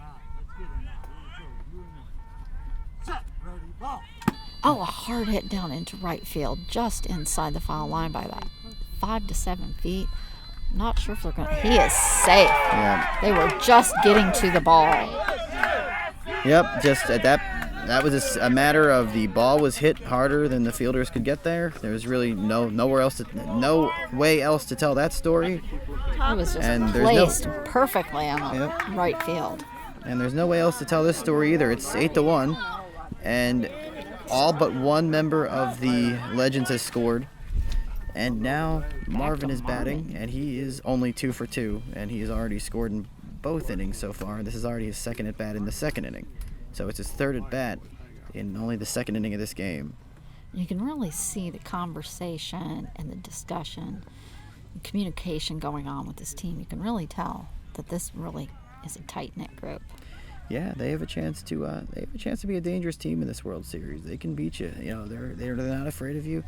right, let's get it now. Here we go. You and me. Set, ready, ball. Oh, a hard hit down into right field, just inside the foul line by about 5 to 7 feet. Not sure if they're going to. He is safe. Yeah. They were just getting to the ball. Yep. Just at that was a matter of the ball was hit harder than the fielders could get there. There was really no way else to tell that story. It was just And there's no- placed perfectly on the Yep. right field. And there's no way else to tell this story either. It's 8-1, and all but one member of the Legends has scored. And now Marvin is batting, and he is only 2 for 2, and he has already scored in both innings so far. This is already his second at bat in the second inning, so it's his third at bat in only the second inning of this game. You can really see the conversation and the discussion, and communication going on with this team. You can really tell that this really is a tight-knit group. Yeah, they have a chance to be a dangerous team in this World Series. They can beat you. They're not afraid of you.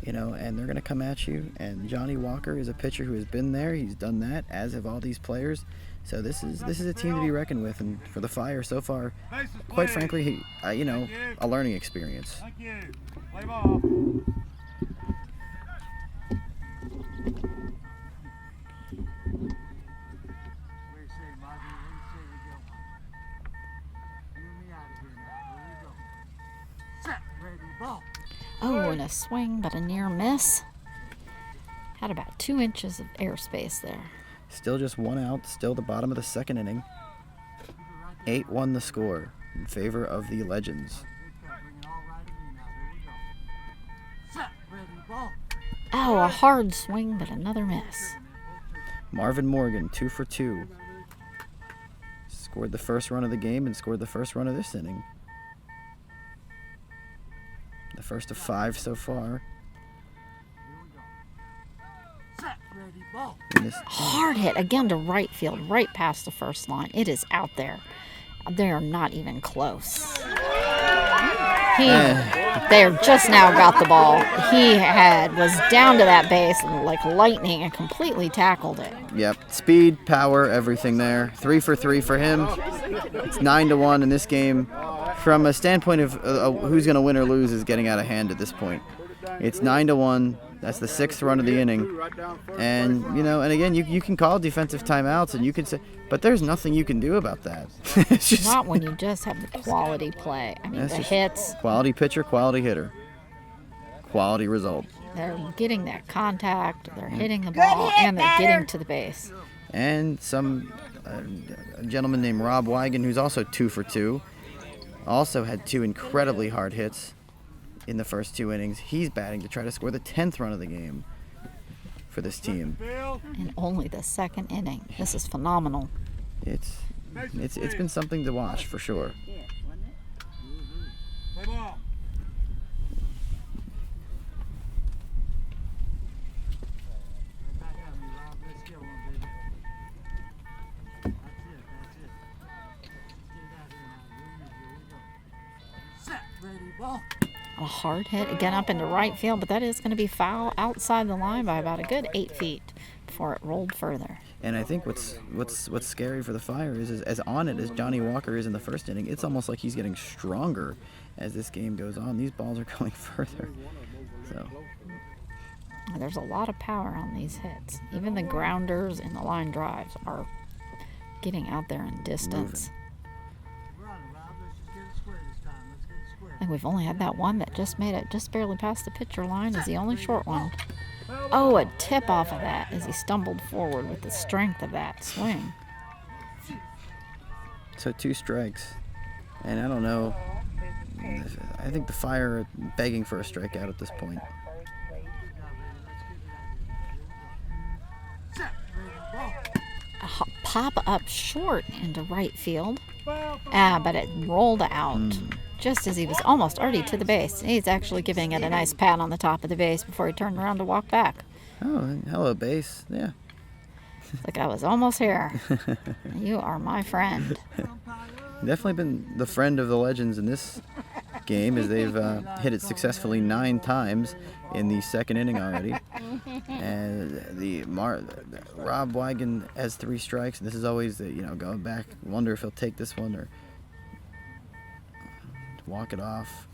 And they're going to come at you. And Johnny Walker is a pitcher who has been there. He's done that, as have all these players. So this is a team to be reckoned with. And for the Fire so far, Bases, quite please. frankly, a learning experience. Thank you. Play ball. What do you say, Marvin? What do you say we get one? You and me out of here now. Here we go. Set, ready, ball. Oh, and a swing, but a near miss. Had about 2 inches of airspace there. Still just 1 out. Still the bottom of the second inning. 8-1 the score in favor of the Legends. Bring it all right to me now. Here we go. Set, ready, ball. Oh, a hard swing, but another miss. Marvin Morgan, 2 for 2. Scored the first run of the game and scored the first run of this inning. The first of 5 so far. Set, ready, ball. In this, Hard hit again to right field, right past the first line. It is out there. They are not even close. They just now got the ball. He was down to that base like lightning and completely tackled it. yep, speed, power, everything there. 3 for 3 for him. It's 9-1 in this game. From a standpoint of who's going to win or lose is getting out of hand at this point. It's 9-1. That's the 6th run of the inning. And, and again, you can call defensive timeouts and you can say, but there's nothing you can do about that. It's just Not when you just have the quality play. I mean, That's the just hits, quality pitcher, quality hitter. Quality result. they're getting that contact, they're hitting the ball, and they're getting to the base. And a gentleman named Rob Wigan, who's also 2 for 2, also had 2 incredibly hard hits in the first 2 innings. He's batting to try to score the 10th run of the game for this team. In only the 2nd inning. This is phenomenal. It's been something to watch for sure. Play ball. Back at me, Rob. Let's get one, baby. That's it. Let's get it out here now. Here we go. Set, ready, ball. A hard hit again up into right field, but that is going to be foul outside the line by about a good 8 feet before it rolled further. And I think what's scary for the Fire is as on it as Johnny Walker is in the first inning, it's almost like he's getting stronger as this game goes on. These balls are going further. So There's a lot of power on these hits. Even the grounders and the line drives are getting out there in distance. We're on it, Rob. Let's just get it square this time. Let's get it square. I think we've only had that one that just made it just barely past the pitcher line is the only short one. Oh, a tip off of that as he stumbled forward with the strength of that swing. So 2 strikes. And I don't know. I think the Fire are begging for a strikeout at this point. Set, ready, ball. A pop up short into right field. But it rolled out just as he was almost already to the base. He's actually giving it a nice pat on the top of the base before he turned around to walk back. Oh, hello, base. Yeah. Like, I was almost here. You are my friend. Definitely been the friend of the Legends in this game as they've hit it successfully 9 times in the 2nd inning already. And Rob Wigan has 3 strikes. This is always, going back. Wonder if he'll take this one or walk it off.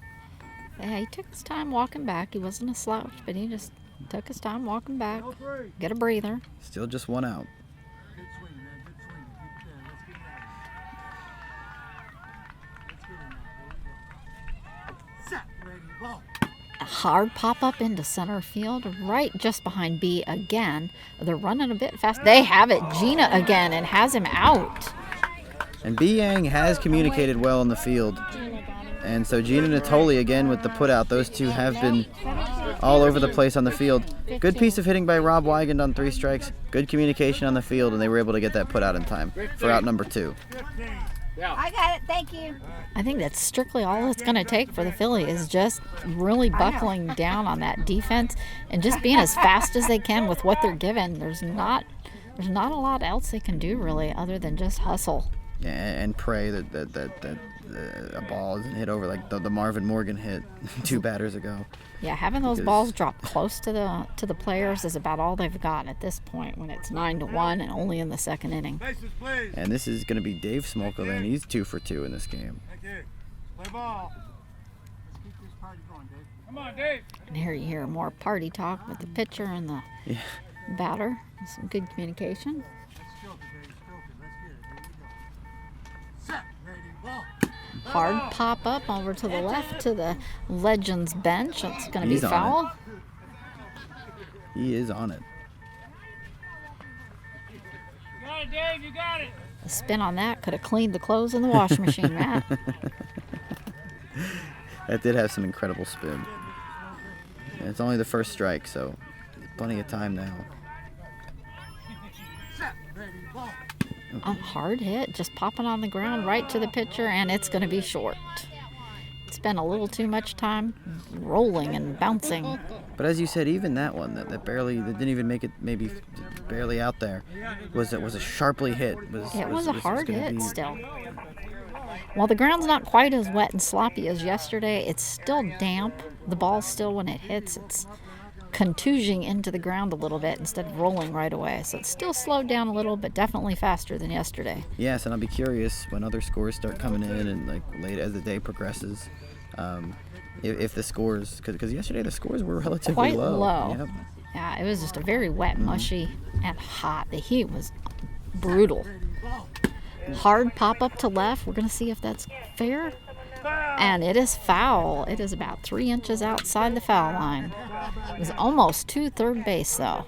Yeah, he took his time walking back. He wasn't a slouch, but he just took his time walking back. Get a breather. Still just 1 out. Good swing, man. Good swing. Keep it there. Let's get it out. Let's get it now. Here we go. Set, ready, ball. A hard pop up into center field, right just behind B again. They're running a bit fast. They have it. Gina again and has him out. And B. Yang has communicated well in the field. And so Gina Natoli again with the putout. Those two have been all over the place on the field. Good piece of hitting by Rob Wigand on 3 strikes. Good communication on the field, and they were able to get that put out in time for out number 2. I got it. Thank you. I think that's strictly all it's going to take for the Philly is just really buckling down on that defense and just being as fast as they can with what they're given. There's not a lot else they can do really other than just hustle. Yeah, and pray that a ball isn't hit over like the Marvin Morgan hit 2 batters ago. Yeah, having those balls drop close to the players is about all they've got at this point when it's 9-1 and only in the 2nd inning. Bases, please. And this is going to be Dave Smolka then. He's 2 for 2 in this game. Thank you. Play ball. Let's keep this party going, Dave. Come on, Dave. And here you hear more party talk with the pitcher and the batter. Some good communication. Let's stroke it, Dave. Stroke it. Let's get it. Here we go. Set, ready, ball. Hard pop up over to the left to the Legends bench. It's going to be He's on foul. He is on it. You got it, Dave. You got it. The spin on that could have cleaned the clothes in the washing machine, Matt. That did have some incredible spin. And it's only the first strike, so plenty of time now. Set, ready, ball. A hard hit, just popping on the ground right to the pitcher, and it's going to be short. It's been a little too much time rolling and bouncing. But as you said, even that one that didn't even make it, maybe barely out there, was a sharply hit. It was a hard gonna hit be- still. While the ground's not quite as wet and sloppy as yesterday, it's still damp. The ball still, when it hits, it's contusing into the ground a little bit instead of rolling right away. So it's still slowed down a little, but definitely faster than yesterday. Yes, and I'll be curious when other scores start coming in and like late as the day progresses, if the scores, because yesterday the scores were relatively Quite low. Yep. Yeah, it was just a very wet, mushy, and hot. The heat was brutal. Hard pop up to left. We're going to see if that's fair. And it is foul. It is about 3 inches outside the foul line. It was almost to third base, though.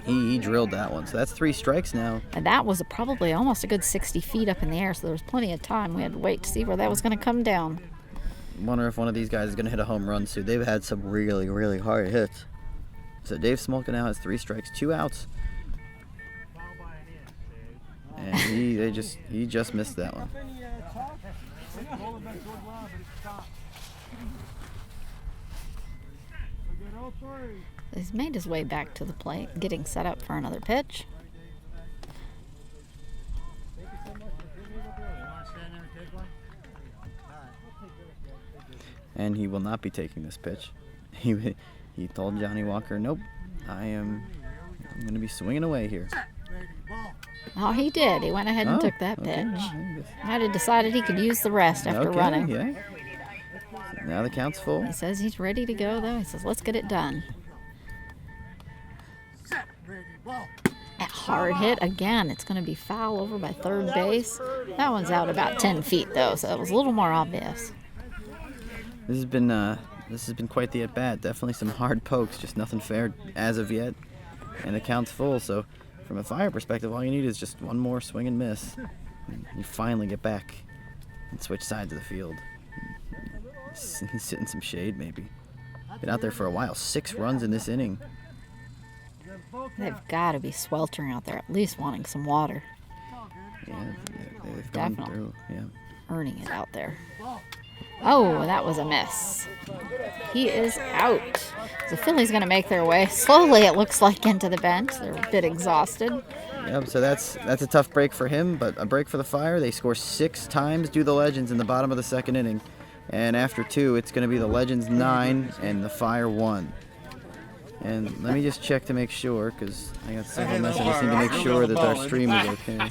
He drilled that one. So that's 3 strikes now. And that was probably almost a good 60 feet up in the air, so there was plenty of time. We had to wait to see where that was going to come down. Wonder if one of these guys is going to hit a home run soon. They've had some really, really hard hits. So Dave Smolka now has 3 strikes, 2 outs. And he just missed that one. He's made his way back to the plate, getting set up for another pitch. And he will not be taking this pitch. He told Johnny Walker, nope, I'm going to be swinging away here. Oh, he did. He went ahead and took that pitch. Might have decided he could use the rest after running. Yeah. Now the count's full. He says he's ready to go, though. He says, let's get it done. Set, ready, ball. A hard hit again. It's going to be foul over by third base. That one's out about 10 feet, though, so it was a little more obvious. This has been quite the at bat. Definitely some hard pokes, just nothing fair as of yet. And the count's full, so from a Fire perspective, all you need is just one more swing and miss. And you finally get back and switch sides of the field. Sit in some shade, maybe. Been out there for a while. 6 runs in this inning. They've got to be sweltering out there, at least wanting some water. Yeah, they've gone Definitely. through. Yeah. Earning it out there. Oh, that was a miss. He is out. The Phillies going to make their way slowly, it looks like, into the bench. They're a bit exhausted. Yep, so that's a tough break for him, but a break for the Fire. They score 6 times, do the Legends in the bottom of the second inning. And after 2, it's going to be the Legends 9 and the Fire 1. And let me just check to make sure, because I got several messages. I need to make sure that our stream is okay.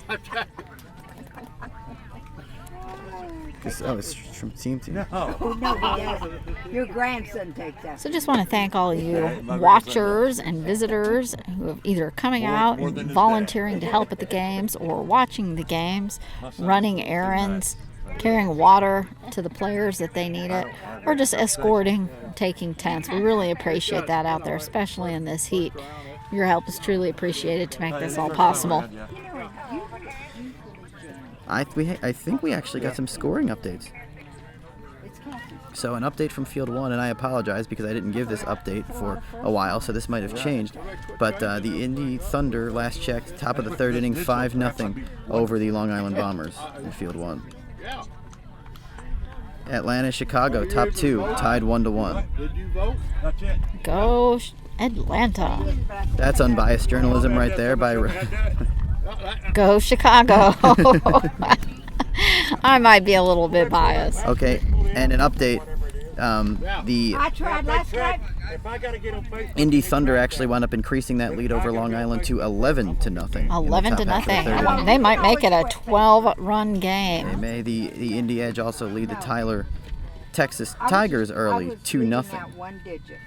It's from Team Team. Oh, no, he doesn't. Your grandson takes that. So just want to thank all of you watchers and visitors who are either coming out and volunteering to help at the games or watching the games, running errands, carrying water to the players that they need it, or just escorting, taking tents. We really appreciate that out there, especially in this heat. Your help is truly appreciated to make this all possible. I think we actually got some scoring updates. So an update from Field 1, and I apologize because I didn't give this update for a while, so this might have changed. But the Indy Thunder, last checked, top of the third inning, 5-0 over the Long Island Bombers in Field 1. Atlanta, Chicago, top 2, tied 1-1. Go Atlanta. That's unbiased journalism right there by... Go Chicago. I might be a little bit biased. Okay, and an update. The I tried last night. Indy Thunder actually wound up increasing that lead over Long Island to 11-0. 11-0. They might make it a 12-run game. They may. The Indy Edge also lead the Tyler, Texas Tigers early 2-0. 1 digit.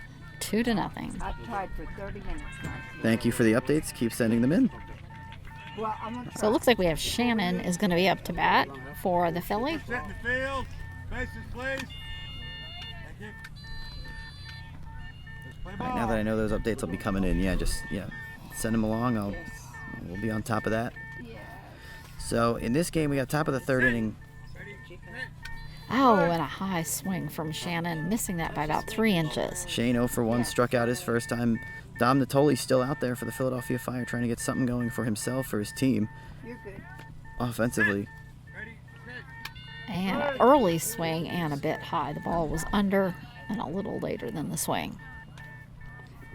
2-0. I tried for 30 minutes. Thank you for the updates. Keep sending them in. Well, I'm gonna So it looks like we have Shannon is going to be up to bat for the Philly. Set in the field. Bases, please. Thank you. Let's play All ball. right, now that I know those updates will be coming in, just send them along. We'll be on top of that. So in this game, we got top of the third inning. Oh, and a high swing from Shannon, missing that by about 3 inches. Shane 0 for 1 struck out his first time Dom Natoli's still out there for the Philadelphia Fire, trying to get something going for himself, for his team, You're good. offensively. And an early swing and a bit high. The ball was under and a little later than the swing.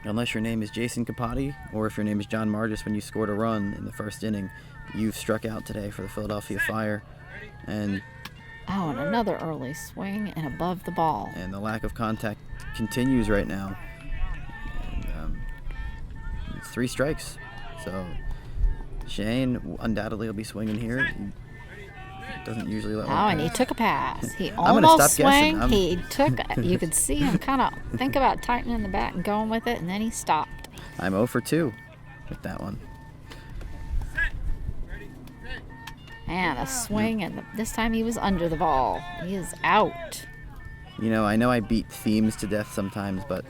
Unless your name is Jason Capote, or if your name is John Margis when you scored a run in the first inning, you've struck out today for the Philadelphia Fire. And Oh, and another early swing and above the ball. the lack of contact continues right now. And it's 3 strikes. So Shane undoubtedly will be swinging here. He doesn't usually let one Oh, and he pass. took a pass. He gonna almost stop guessing. swung. He took. You could see him kind of think about tightening the bat and going with it, and then he stopped. I'm 0 for 2 with that one. And a swing, and this time he was under the ball. He is out. You know, I know I beat themes to death sometimes, but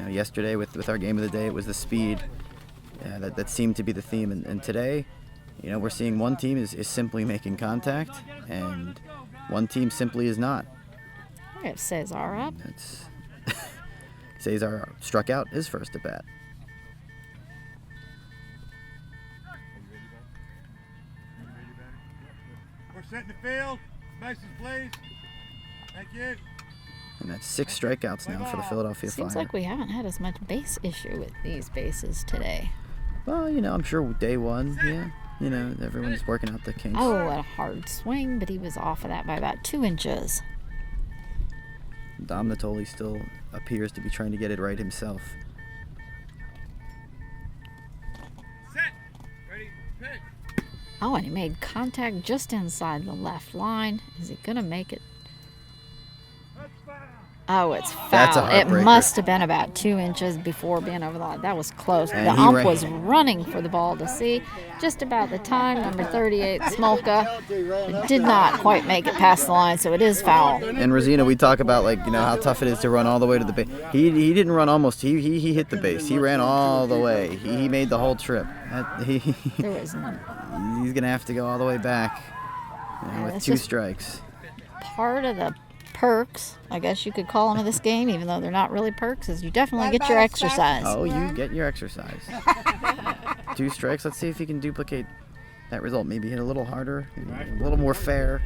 yesterday with our game of the day, it was the speed that seemed to be the theme. And today, we're seeing one team is simply making contact, and one team simply is not. We have Cesar up. It's Cesar struck out his first at bat. We're setting the field. Bases, please. Thank you. And that's 6 strikeouts now for the Philadelphia Seems Fire. like we haven't had as much base issue with these bases today. Well, I'm sure day one, everyone's working out the kinks. Oh, a hard swing, but he was off of that by about 2 inches. Dom Natoli still appears to be trying to get it right himself. Set. Ready. Pitch. Oh, and he made contact just inside the left line. Is he going to make it? That's foul. Oh, it's foul. That's a It heartbreaker. must have been about 2 inches before being over the line. That was close. And The he ump ran- was running for the ball to see. Just about the time, number 38, Smolka, did not quite make it past the line, so it is foul. And Rosina, we talk about how tough it is to run all the way to the base. He didn't run almost. He hit the base. He ran all the way. He made the whole trip. There was He's gonna have to go all the way back with that's 2 just- strikes. part of the perks, I guess you could call them, of this game, even though they're not really perks, is you definitely get your exercise. Oh, you get your exercise. 2 strikes. Let's see if he can duplicate that result. Maybe hit a little harder, a little more fair.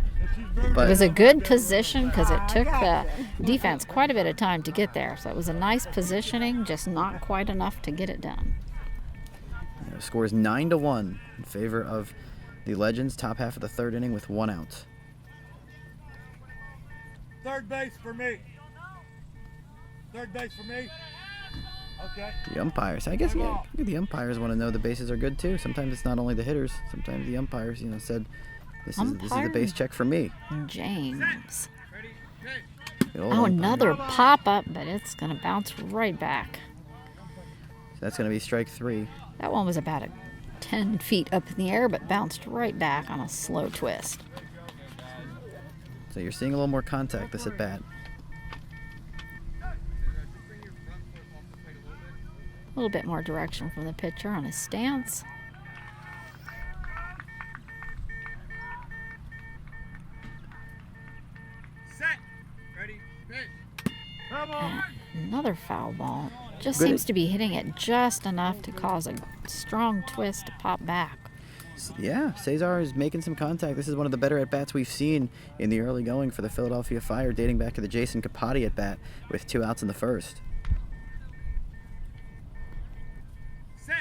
It But was a good position because it took the defense quite a bit of time to get there. So it was a nice positioning, just not quite enough to get it done. score is 9-1 in favor of the Legends. Top half of the 3rd inning with 1 out. Third base for me. Third base for me. Okay. The umpires. I guess the umpires want to know the bases are good too. Sometimes it's not only the hitters. Sometimes the umpires, said, "This is the Umpire? base check for me." James. Ready. Pitch. The old Oh, umpire. another pop up, but it's going to bounce right back. So that's going to be strike 3. That one was about 10 feet up in the air, but bounced right back on a slow twist. So you're seeing a little more contact this at bat. A little bit more direction from the pitcher on his stance. Set. Ready. Pitch. Come on. Another foul ball. Just Good. seems to be hitting it just enough to cause a strong twist to pop back. Yeah, Cesar is making some contact. This is one of the better at bats we've seen in the early going for the Philadelphia Fire, dating back to the Jason Capote at bat with 2 outs in the first. Set.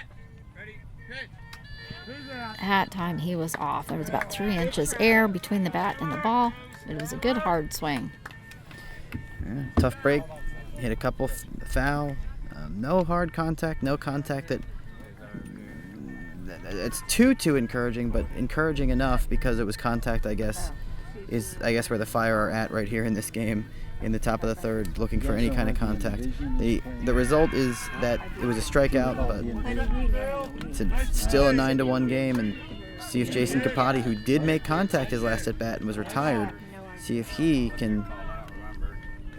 Ready. Pitch. Who's that? That time he was off. There was about 3 inches air between the bat and the ball. It was a good hard swing. Yeah, tough break. Hit a couple foul. No hard contact. No contact that. It's too encouraging, but encouraging enough because it was contact. I guess where the Fire are at right here in this game, in the top of the 3rd, looking for any kind of contact. The result is that it was a strikeout, but it's still a 9-1 game. And see if Jason Capote, who did make contact his last at bat and was retired, see if he can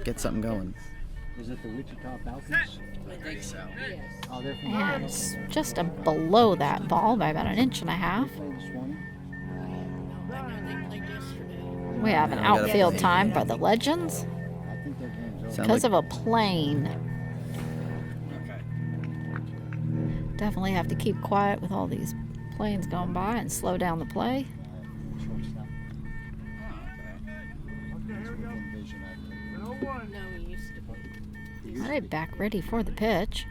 get something going. Is it the Wichita Falcons? I think so. Oh, they're from And it's just below that ball by about 1.5 inches. played this morning. We have an Now we gotta outfield play. time for the Legends I think their game's over. Sound because like- of a plane. definitely have to keep quiet with all these planes going by and slow down the play. Shortstop. Okay, here we go. Vision, I think. No, he used to be. All right, back ready for the pitch.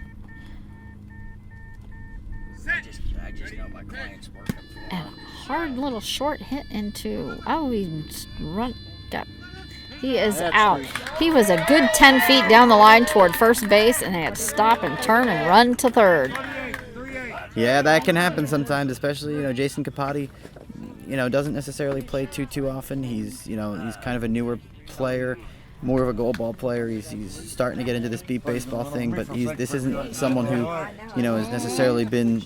I just know my client's working for And a hard little short hit into. Oh, he is out. He was a good 10 feet down the line toward first base, and they had to stop and turn and run to third. 3-8. Yeah, that can happen sometimes, especially, Jason Capote, doesn't necessarily play too often. He's kind of a newer player, more of a goal ball player. He's starting to get into this beat baseball thing, but this isn't someone who, has necessarily been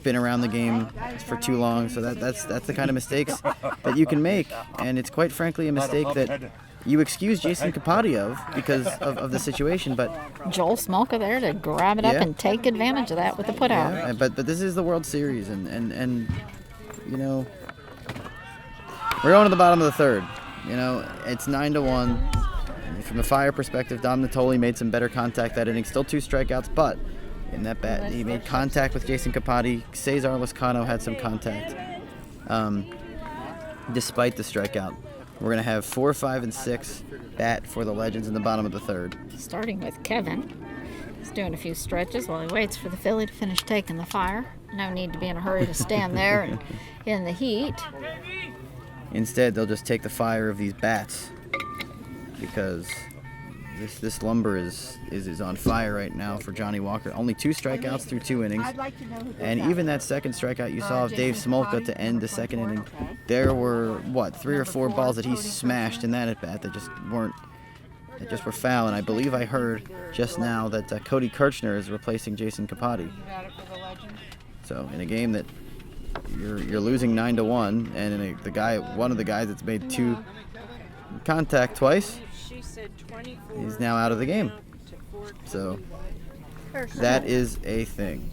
around the game for too long. So that's the kind of mistakes that you can make, and it's quite frankly a mistake that you excuse Jason Capote of because of the situation, but Joel Smolka there to grab it up Yeah. and take advantage of that with the putout. yeah, but this is the World Series, and we're going to the bottom of the third. It's 9-1. And from a Fire perspective, Dom Natoli made some better contact that inning. Still 2 strikeouts, but in that bat, he made contact with Jason Capote. Cesar Lascano had some contact, despite the strikeout. We're going to have 4, 5, and 6 bat for the Legends in the bottom of the third. Starting with Kevin. He's doing a few stretches while he waits for the Philly to finish taking the Fire. No need to be in a hurry to stand there and in the heat. Instead, they'll just take the Fire of these bats because this lumber is on fire right now for Johnny Walker. Only 2 strikeouts through 2 innings. I'd like to know who And even that second strikeout you saw of Dave Smolka to end the second inning, there were 3 or 4 balls that he smashed in that at bat that just were foul. And I believe I heard just now that Cody Kirchner is replacing Jason Capote. So in a game that you're losing 9-1, and one of the guys that's made 2 contact twice, She said 24 he's now out of the game. to 14. So that is a thing.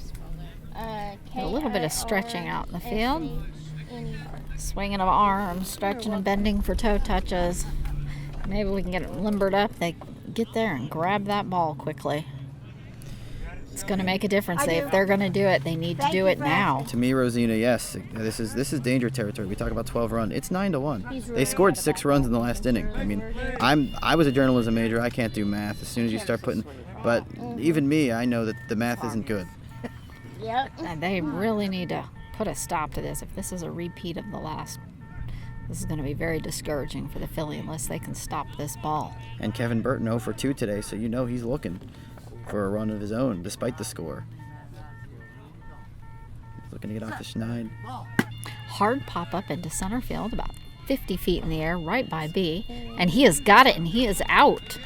A little bit of stretching out in the field. Swinging of arms, stretching and bending for toe touches. Maybe we can get it limbered up. They get there and grab that ball quickly. It's going to make a difference. If they're going to do it, they need to do it now. To me, Rosina, yes, this is danger territory. We talk about 12 run. It's 9-1. They scored 6 runs in the last inning. I mean, I was a journalism major. I can't do math. As soon as you start putting, but even me, I know that the math isn't good. And they really need to put a stop to this. If this is a repeat of the last, this is going to be very discouraging for the Philly unless they can stop this ball. And Kevin Burton 0 for 2 today, so he's looking for a run of his own despite the score. He's looking to get off the schneid. Hard pop up into center field, about 50 feet in the air, right by B, and he has got it, and he is out.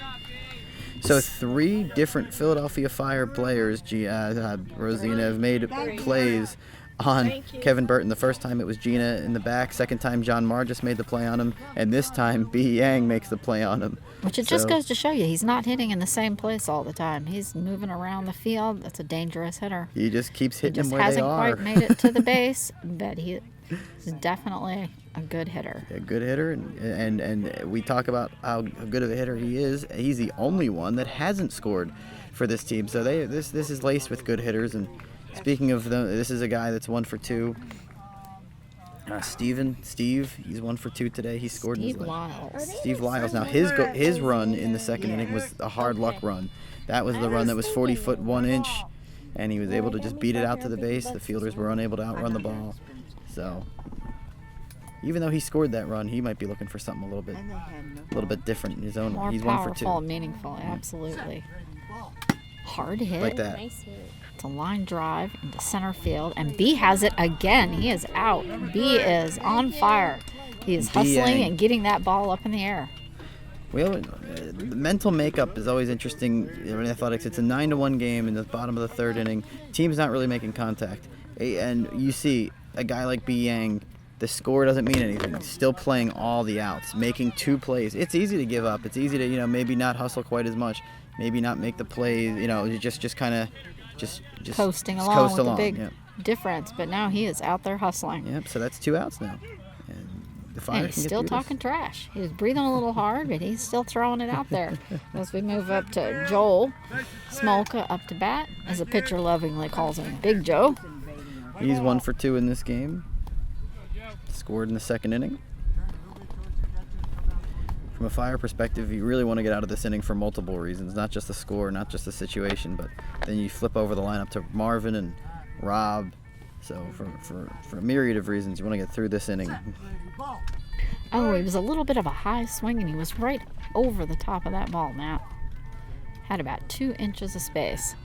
So 3 different Philadelphia Fire players, Rosina, have made plays on Kevin Burton. The first time it was Gina in the back. Second time John Margis made the play on him. And this time B. Yang makes the play on him. Which it just goes to show you, he's not hitting in the same place all the time. He's moving around the field. That's a dangerous hitter. He just keeps He hitting just them where they hasn't are. quite made it to the base, but he is definitely a good hitter. A good hitter, and we talk about how good of a hitter he is. He's the only one that hasn't scored for this team. So this is laced with good hitters. And speaking of this is a guy that's 1 for 2. Steve, he's 1 for 2 today. He scored in his Steve Lyles. Steve Lyles. Now his run in the second inning was a hard luck run. That was the run that was 40 foot 1 inch, and he was able to just beat it out to the base. The fielders were unable to outrun the ball. So even though he scored that run, he might be looking for something a little bit different in his own. More He's 1 for 2. powerful and meaningful, absolutely. Hard hit. Like that. It's a line drive into center field, and B has it again. He is out. B is on fire. He is hustling Yang. and getting that ball up in the air. The mental makeup is always interesting in athletics. It's a 9-1 game in the bottom of the third inning. Team's not really making contact, and you see a guy like B. Yang. The score doesn't mean anything. He's still playing all the outs, making 2 plays. It's easy to give up. It's easy to maybe not hustle quite as much, maybe not make the plays. Just kind of just Coasting just along coast with along. a big Yep. difference, but now he is out there hustling. Yep. So that's 2 outs now. And the Fire And can he's get still through talking trash. He was breathing a little hard, but he's still throwing it out there. As we move up to Joel Smolka up to bat, as the pitcher lovingly calls him Big Joe. this. He's 1 for 2 in this game. Scored in the second inning. From a Fire perspective, you really want to get out of this inning for multiple reasons, not just the score, not just the situation, but then you flip over the lineup to Marvin and Rob. So for a myriad of reasons, you want to get through this inning. Oh, it was a little bit of a high swing, and he was right over the top of that ball, Matt. Had about 2 inches of space.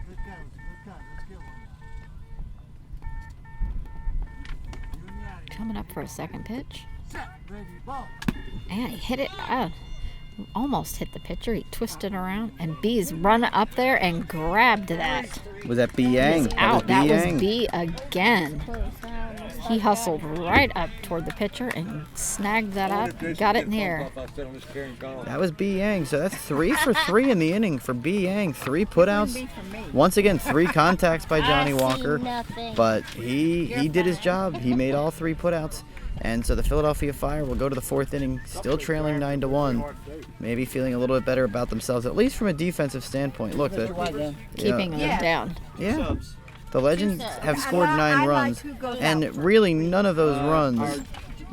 Good cut. Let's get one now. You and me out of here. Coming up for a second pitch. Set, ready, ball. And he hit it. Almost hit the pitcher. He twisted around, and B's run up there and grabbed that. Was that B. Yang? He's out. That B. was Yang. B again. He hustled right up toward the pitcher and snagged that up and got it in the air. That was B. Yang. So that's 3 for 3 in the inning for B. Yang. 3 putouts. Once again, 3 contacts by Johnny Walker. But he did his job. He made all 3 putouts. And so the Philadelphia Fire will go to the 4th inning, still trailing 9-1. Maybe feeling a little bit better about themselves, at least from a defensive standpoint. Look, Keeping them down. yeah. The Legends have scored 9 runs, who goes and out. really none of those runs. Our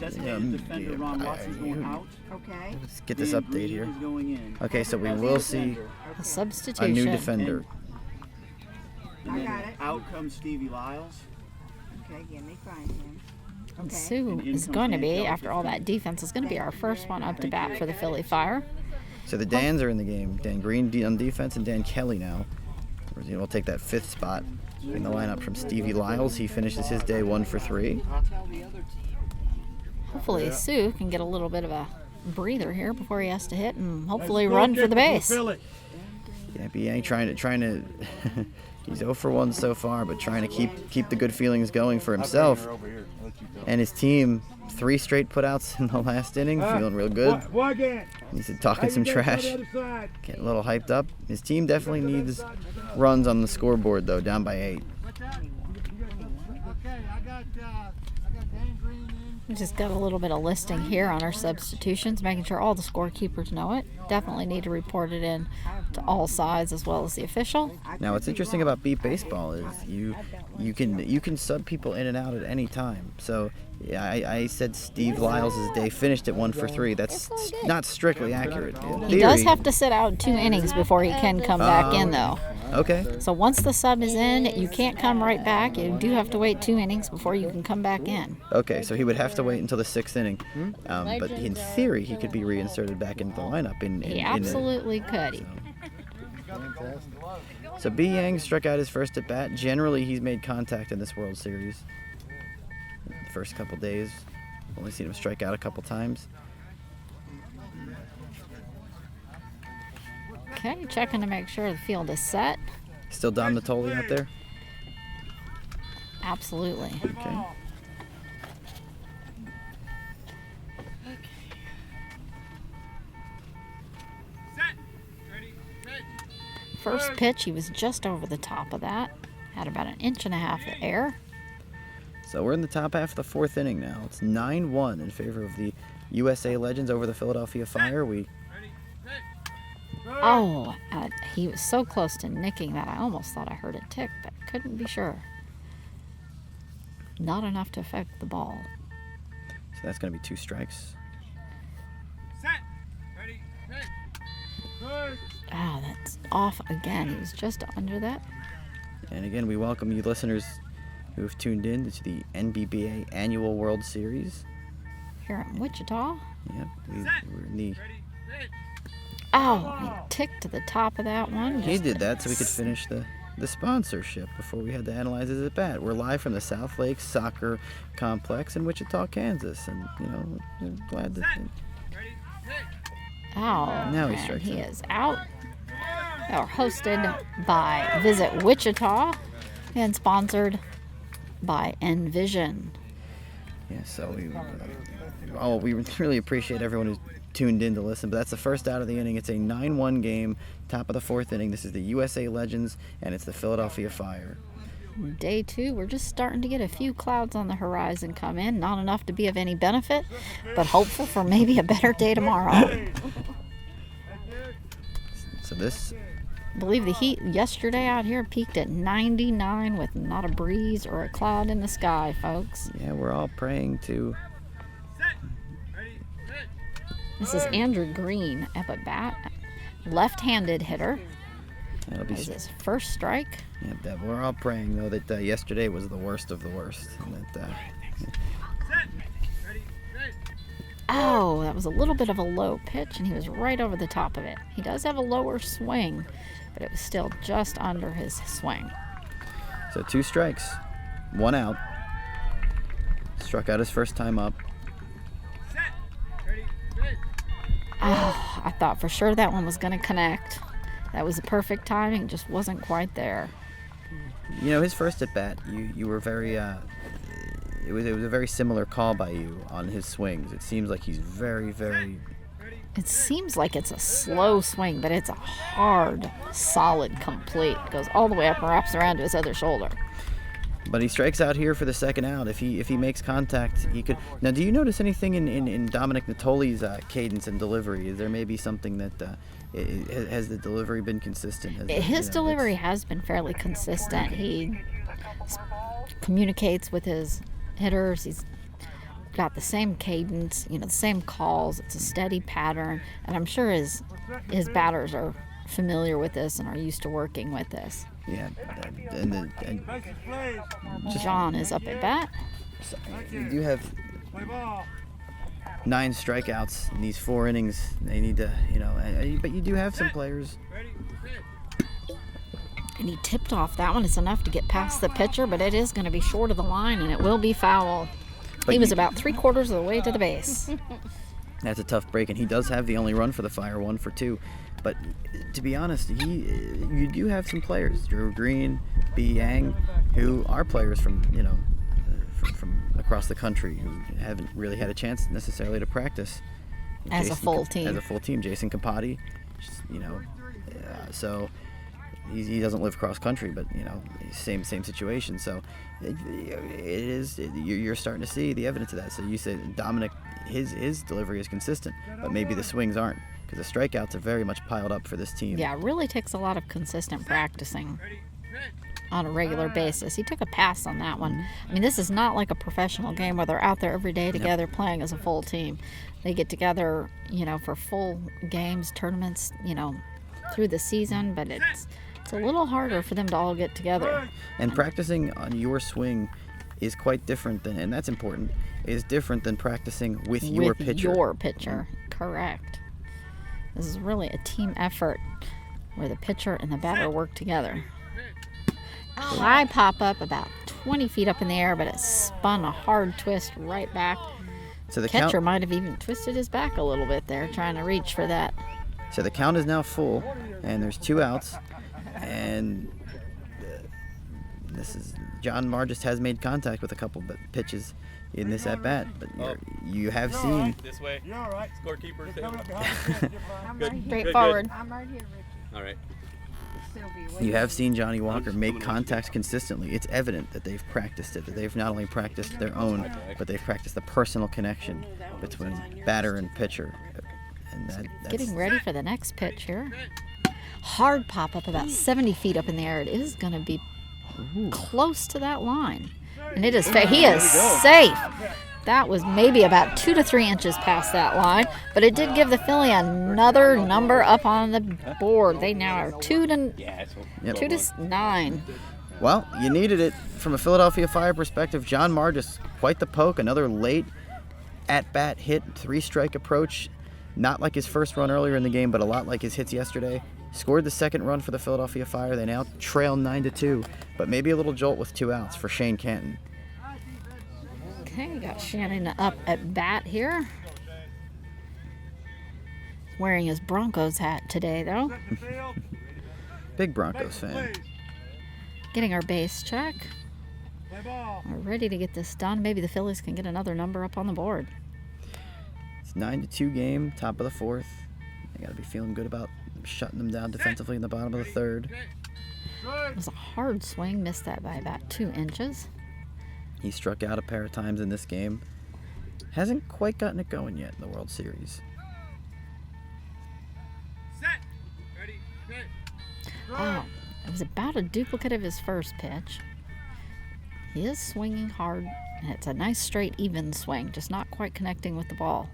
designated defender Ron Watson's going out. Okay. Let's get this Dan update Green here. is going in. Okay, so we will see A a substitution. new defender. And I then got it. out comes Stevie Lyles. Okay, give me 5 then. And Okay. Sue And in is comes going to Dan be, Kelly. after all that defense, is going to be our first one up to bat for the Philly Fire. So the Dans are in the game. Dan Green on defense and Dan Kelly now. We'll take that 5th spot in the lineup from Stevie Lyles. He finishes his day 1 for 3. Hopefully Sue can get a little bit of a breather here before he has to hit and hopefully run for the base. Yeah, B. Yang trying to he's 0 for 1 so far, but trying to keep the good feelings going for himself and his team. 3 straight putouts in the last inning, feeling real good. He's talking some trash, getting a little hyped up. His team definitely needs runs on the scoreboard though, down by 8. Okay, I got Dan Green in. We just got a little bit of listing here on our substitutions, making sure all the scorekeepers know it. Definitely need to report it in to all sides as well as the official. Now, what's interesting about beat baseball is you can sub people in and out at any time. So yeah, I said Steve Lyles' day finished at 1 for 3. That's not strictly accurate. In He does theory- have to sit out 2 innings before he can come back in, though. Okay. So once the sub is in, you can't come right back. You do have to wait 2 innings before you can come back in. Okay, so he would have to wait until the 6th inning. But in theory, he could be reinserted back into the lineup. He absolutely could. So B. Yang struck out his first at bat. Generally, he's made contact in this World Series. The first couple days, only seen him strike out a couple times. Okay, checking to make sure the field is set. Still Dom Natoli out there. Absolutely. Okay. First pitch, he was just over the top of that. Had about 1.5 inches of air. So we're in the top half of the 4th inning now. It's 9-1 in favor of the USA Legends over the Philadelphia Fire. Oh, he was so close to nicking that I almost thought I heard it tick, but couldn't be sure. Not enough to affect the ball. So that's going to be 2 strikes. Oh, that's off again. He was just under that. And again, we welcome you listeners who have tuned in to the NBBA Annual World Series. Here in Wichita. Yep, we're in the... Oh, he ticked to the top of that one. He did that so we could finish the sponsorship before we had to analyze his at bat. We're live from the South Lake Soccer Complex in Wichita, Kansas, and we're glad to. Oh, Now he and strikes he out. is out. We're hosted by Visit Wichita and sponsored by Envision. Yeah, so we really appreciate everyone who's tuned in to listen, but that's the first out of the inning. It's a 9-1 game, top of the 4th inning. This is the USA Legends, and it's the Philadelphia Fire. Day 2, we're just starting to get a few clouds on the horizon come in. Not enough to be of any benefit, but hopeful for maybe a better day tomorrow. So this, I believe the heat yesterday out here peaked at 99 with not a breeze or a cloud in the sky, folks. yeah, we're all praying to. This is Andrew Green up at bat, left-handed hitter. That'll be. This is his first strike. Yeah, that we're all praying though that yesterday was the worst of the worst. And that, Oh, that was a little bit of a low pitch, and he was right over the top of it. He does have a lower swing, but it was still just under his swing. so 2 strikes, 1 out. Struck out his first time up. Oh, I thought for sure that one was going to connect. That was the perfect timing, just wasn't quite there. You know, his first at bat, you were very. It was a very similar call by you on his swings. It seems like he's very, very. It seems like it's a slow swing, but it's a hard, solid, complete. It goes all the way up and wraps around to his other shoulder. But he strikes out here for the second out. If he makes contact, he could. Now, do you notice anything in Dominic Natoli's cadence and delivery? Is there maybe something that has the delivery been consistent? His delivery has been fairly consistent. He communicates with his hitters. He's got the same cadence, the same calls. It's a steady pattern, and I'm sure his batters are familiar with this and are used to working with this. Yeah, and John is up at bat. you do have 9 strikeouts in these 4 innings. They need to, but you do have some players. And he tipped off that one. It's enough to get past the pitcher, but it is going to be short of the line, and it will be foul. But he was about 3/4 of the way to the base. That's a tough break, and he does have the only run for the Fire, 1 for 2. But to be honest, you do have some players, Drew Green, B. Yang, who are players from from across the country who haven't really had a chance necessarily to practice As a full team. As a full team, Jason Campati, so he doesn't live cross country, but same situation. So you're starting to see the evidence of that. So you said Dominic, his delivery is consistent, but maybe the swings aren't, because the strikeouts are very much piled up for this team. Yeah, it really takes a lot of consistent practicing on a regular basis. He took a pass on that one. I mean, this is not like a professional game where they're out there every day together playing as a full team. They get together, for full games, tournaments, through the season, but it's a little harder for them to all get together. And practicing on your swing is quite different than, and that's important, is different than practicing with your pitcher. Your pitcher, correct. This is really a team effort where the pitcher and the batter work together. High pop up about 20 feet up in the air, but it spun a hard twist right back. So the Catcher count, might have even twisted his back a little bit there, trying to reach for that. So the count is now full, and there's 2 outs, and this is John Margis has made contact with a couple pitches in this at bat, but you have seen. This way. You're all right. Scorekeeper. They're coming up behind you. I'm right here. Straightforward. I'm right here, Richard. All right. Sylvia, You have seen Johnny Walker make contacts consistently. It's evident that they've practiced it, that they've not only practiced their own, but they've practiced the personal connection between batter and pitcher. And that's Getting ready for the next pitch here. Hard pop up about 70 feet up in the air. It is going to be close to that line. And it is he is safe. That was maybe about 2 to 3 inches past that line, but it did give the Philly another number up on the board. They now are 2 to 9. Well, you needed it from a Philadelphia Fire perspective. John Margis, quite the poke. Another late at-bat hit, 3-strike approach. Not like his first run earlier in the game, but a lot like his hits yesterday. Scored the second run for the Philadelphia Fire. They now trail 9-2, but maybe a little jolt with 2 outs for Shane Canton. Okay, we got Shannon up at bat here. Wearing his Broncos hat today, though. Big Broncos fan. Getting our base check. Play ball. We're ready to get this done. Maybe the Phillies can get another number up on the board. 9-2 game, top of the fourth. They got to be feeling good about shutting them down defensively in the bottom of the third. It was a hard swing, missed that by about 2 inches. He struck out a pair of times in this game. Hasn't quite gotten it going yet in the World Series. Oh, it was about a duplicate of his first pitch. He is swinging hard, and it's a nice straight even swing, just not quite connecting with the ball.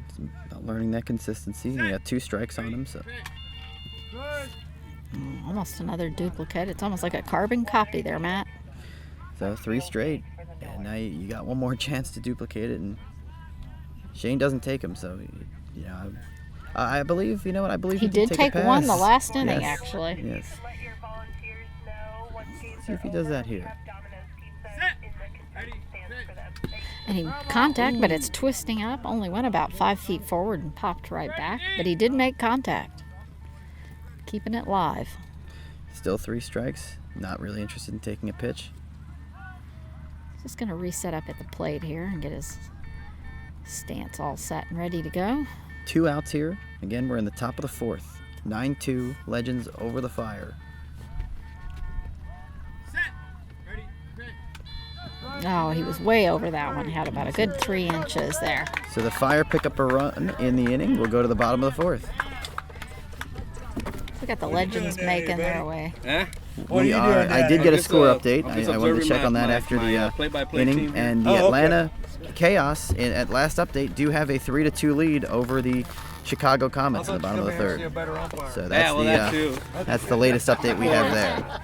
It's about learning that consistency. He got 2 strikes on him, so Almost another duplicate. It's almost like a carbon copy there, Matt. 3 straight. And now you got one more chance to duplicate it, and Shane doesn't take him. So, I believe, I believe He did take a pass. one the last inning, Yes. actually. Yes. See if he does that here. And he contact, but it's twisting up. Only went about 5 feet forward and popped right back. But he did make contact. Keeping it live. Still 3 strikes. Not really interested in taking a pitch. Just going to reset up at the plate here and get his stance all set and ready to go. 2 outs here. Again, we're in the top of the fourth. 9-2, Legends over the Fire. Oh, he was way over that one. He had about a good 3 inches there. So the Fire pick up a run in the inning. We'll go to the bottom of the fourth. We got the Legends making their way. We are. I did get a score update. I wanted to check on that after the inning. And the Atlanta Chaos at last update do have a 3-2 lead over the Chicago Comets in the bottom of the third. So that's the latest update we have there.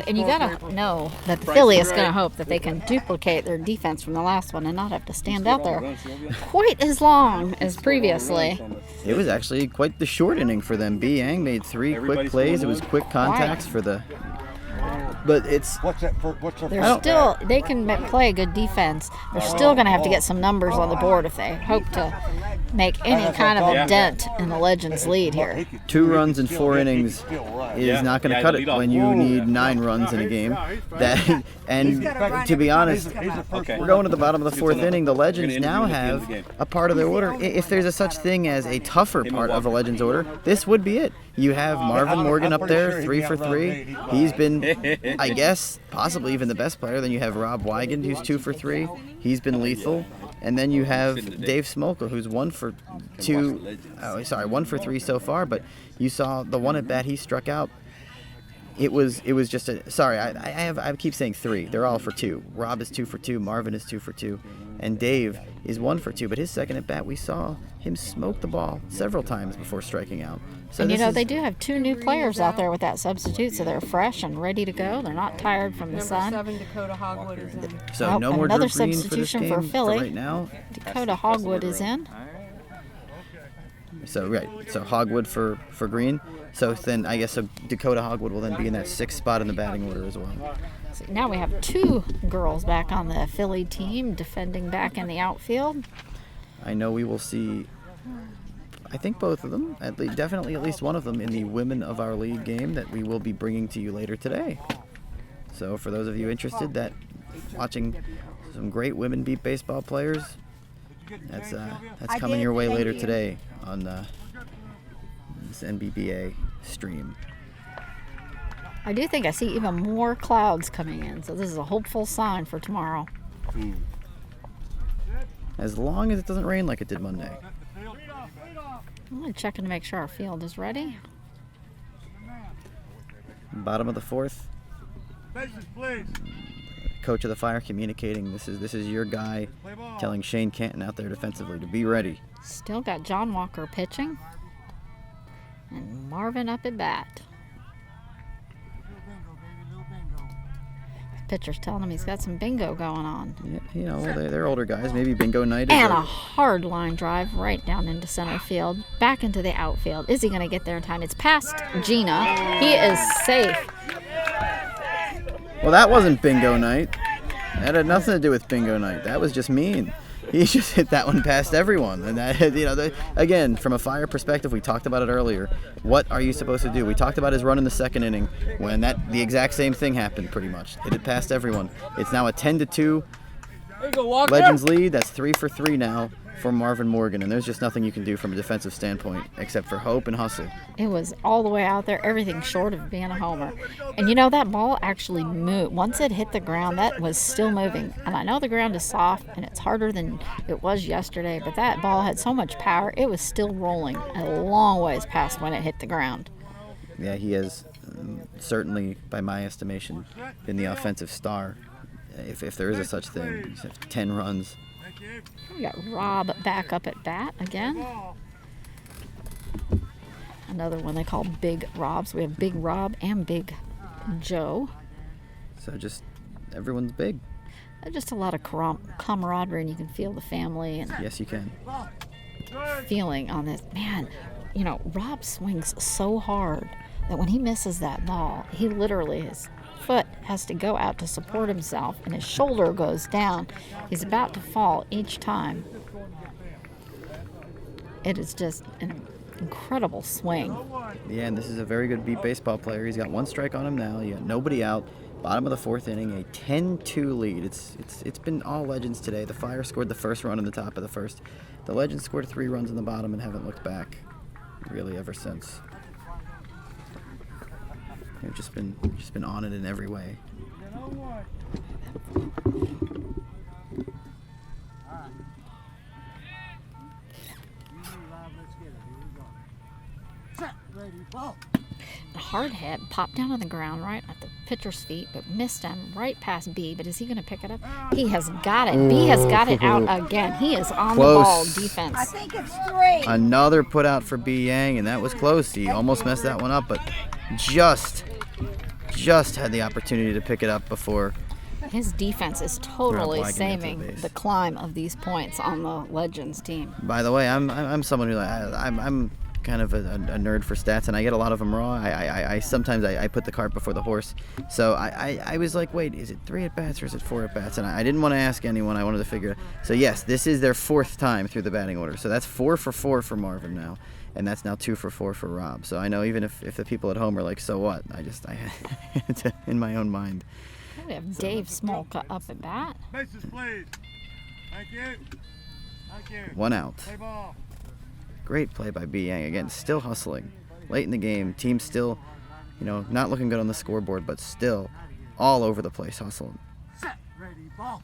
And you gotta know that the Philly is gonna hope that they can duplicate their defense from the last one and not have to stand out there quite as long as previously. It was actually quite the short inning for them. B. Yang made 3 quick plays. It was quick contacts for the. But it's. They can play a good defense. They're still going to have to get some numbers on the board if they hope to make any kind of a dent in the Legends' lead here. 2 runs in 4 innings is not going to cut it when you need 9 runs in a game. And to be honest, we're going to the bottom of the 4th inning. The Legends now have a part of their order. If there's a such thing as a tougher part of the Legends order, this would be it. You have Marvin Morgan up there, 3 for 3. He's been, I guess, possibly even the best player. Then you have Rob Wigand, who's 2 for 3. He's been lethal. And then you have Dave Smolka, who's 1 for 3 so far. But you saw the one at bat he struck out. It was just a. Sorry, I keep saying 3. They're all for 2. Rob is 2 for 2. Marvin is 2 for 2, and Dave is 1 for 2. But his second at bat, we saw him smoke the ball several times before striking out. So and they do have 2 new players out there with that substitute, so they're fresh and ready to go. They're not tired from the sun. Number 7, Dakota Hogwood is in. So no more another Drew Green substitution for for this game Philly. right now. Dakota Hogwood is in. So Hogwood for Green. So then I guess Dakota Hogwood will then be in that 6th spot in the batting order as well. So now we have 2 girls back on the Philly team defending back in the outfield. I know we will see. I think both of them, definitely at least one of them, in the Women of Our League game that we will be bringing to you later today. So for those of you interested, that watching some great women beat baseball players, that's coming your way later today on this NBBA stream. I do think I see even more clouds coming in, so this is a hopeful sign for tomorrow. As long as it doesn't rain like it did Monday. I'm checking to make sure our field is ready. Bottom of the 4th. Coach of the Fire communicating this is your guy, telling Shane Canton out there defensively to be ready. Still got John Walker pitching and Marvin up at bat. Pitcher's telling him he's got some bingo going on. Yeah, they're older guys. Maybe bingo night. And a hard line drive right down into center field, back into the outfield. Is he going to get there in time? It's past Gina. He is safe. Well, that wasn't bingo night. That had nothing to do with bingo night. That was just mean. He just hit that one past everyone. And that, again, from a Fire perspective, we talked about it earlier. What are you supposed to do? We talked about his run in the 2nd inning when the exact same thing happened pretty much. Hit it past everyone. It's now a 10-2 Legends lead. That's 3 for 3 now for Marvin Morgan, and there's just nothing you can do from a defensive standpoint except for hope and hustle. It was all the way out there, everything short of being a homer. And you know, that ball actually moved. Once it hit the ground, that was still moving. And I know the ground is soft and it's harder than it was yesterday, but that ball had so much power, it was still rolling a long ways past when it hit the ground. Yeah, he has certainly, by my estimation, been the offensive star, if there is a such thing. He's had 10 runs. We got Rob back up at bat again. Another one they call Big Robs. We have Big Rob and Big Joe. So just everyone's big. Just a lot of camaraderie, and you can feel the family and Yes, you can. feeling on this. Man, you know, Rob swings so hard that when he misses that ball, he literally, his foot has to go out to support himself, and his shoulder goes down. He's about to fall each time. It is just an incredible swing. Yeah, and this is a very good beat baseball player. He's got 1 strike on him now. You got nobody out. Bottom of the 4th inning, a 10-2 lead. It's been all Legends today. The Fire scored the first run in the top of the first. The Legends scored 3 runs in the bottom and haven't looked back really ever since. They've just been on it in every way. Ready, Hard hit, popped down on the ground right at the pitcher's feet, but missed him right past B. But is he going to pick it up? He has got it. B has got it out again. He is on Close. the ball defense. I think it's 3. Another put out for B. Yang, and that was close. He almost messed that one up, but just had the opportunity to pick it up before. His defense is totally Rob Wagner into the saving base. the climb of these points on the Legends team. By the way, I'm someone who I'm kind of a nerd for stats, and I get a lot of them wrong. I sometimes put the cart before the horse. So I was like, wait, is it 3 at bats or is it 4 at bats? And I didn't want to ask anyone. I wanted to figure it out. So yes, this is their 4th time through the batting order. So that's 4 for 4 for Marvin now, and that's now 2 for 4 for Rob. So I know even if the people at home are like, so what? I had to, in my own mind. We have Dave Smolka up at bat. Bases, please. Thank you. Thank you. 1 out. Play ball. Great play by B. Yang. Again, still hustling. Late in the game, team still, not looking good on the scoreboard, but still all over the place hustling. Set. Ready, ball.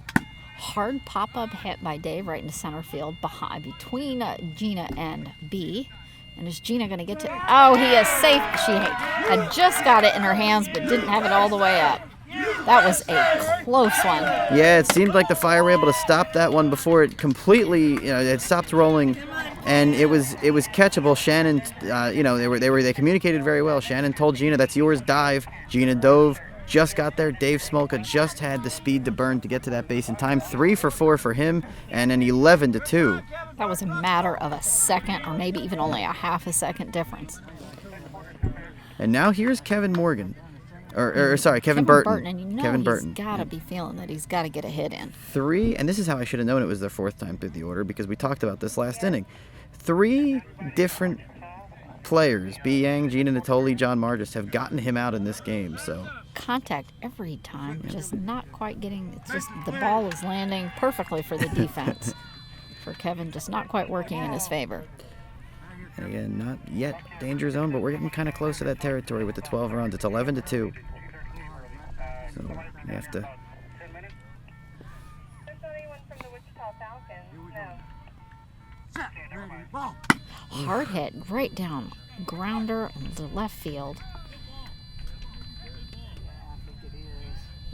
Hard pop-up hit by Dave right into center field between Gina and B. And is Gina going to get to... Oh, he is safe. She had just got it in her hands, but didn't have it all the way up. That was a close one. Yeah, it seemed like the Fire were able to stop that one before it completely, it stopped rolling, and it was catchable. Shannon, they communicated very well. Shannon told Gina, "That's yours, dive." Gina dove, just got there. Dave Smolka just had the speed to burn to get to that base in time. 3 for 4 for him, and an 11-2. That was a matter of a second, or maybe even only a half a second difference. And now here's Kevin Morgan. Kevin Burton. And you know Kevin he's Burton. got to be feeling that he's got to get a hit in. 3, and this is how I should have known it was their 4th time through the order, because we talked about this last inning. 3 different players, B. Yang, Gina Natoli, John Margis, have gotten him out in this game. So Contact every time, just not quite getting. It's just the ball is landing perfectly for the defense. For Kevin, just not quite working in his favor. And again, not yet danger zone, but we're getting kind of close to that territory with the 12 runs. It's 11-2. So we have to. Set. Ready, ball. Hard hit right down, grounder into left field.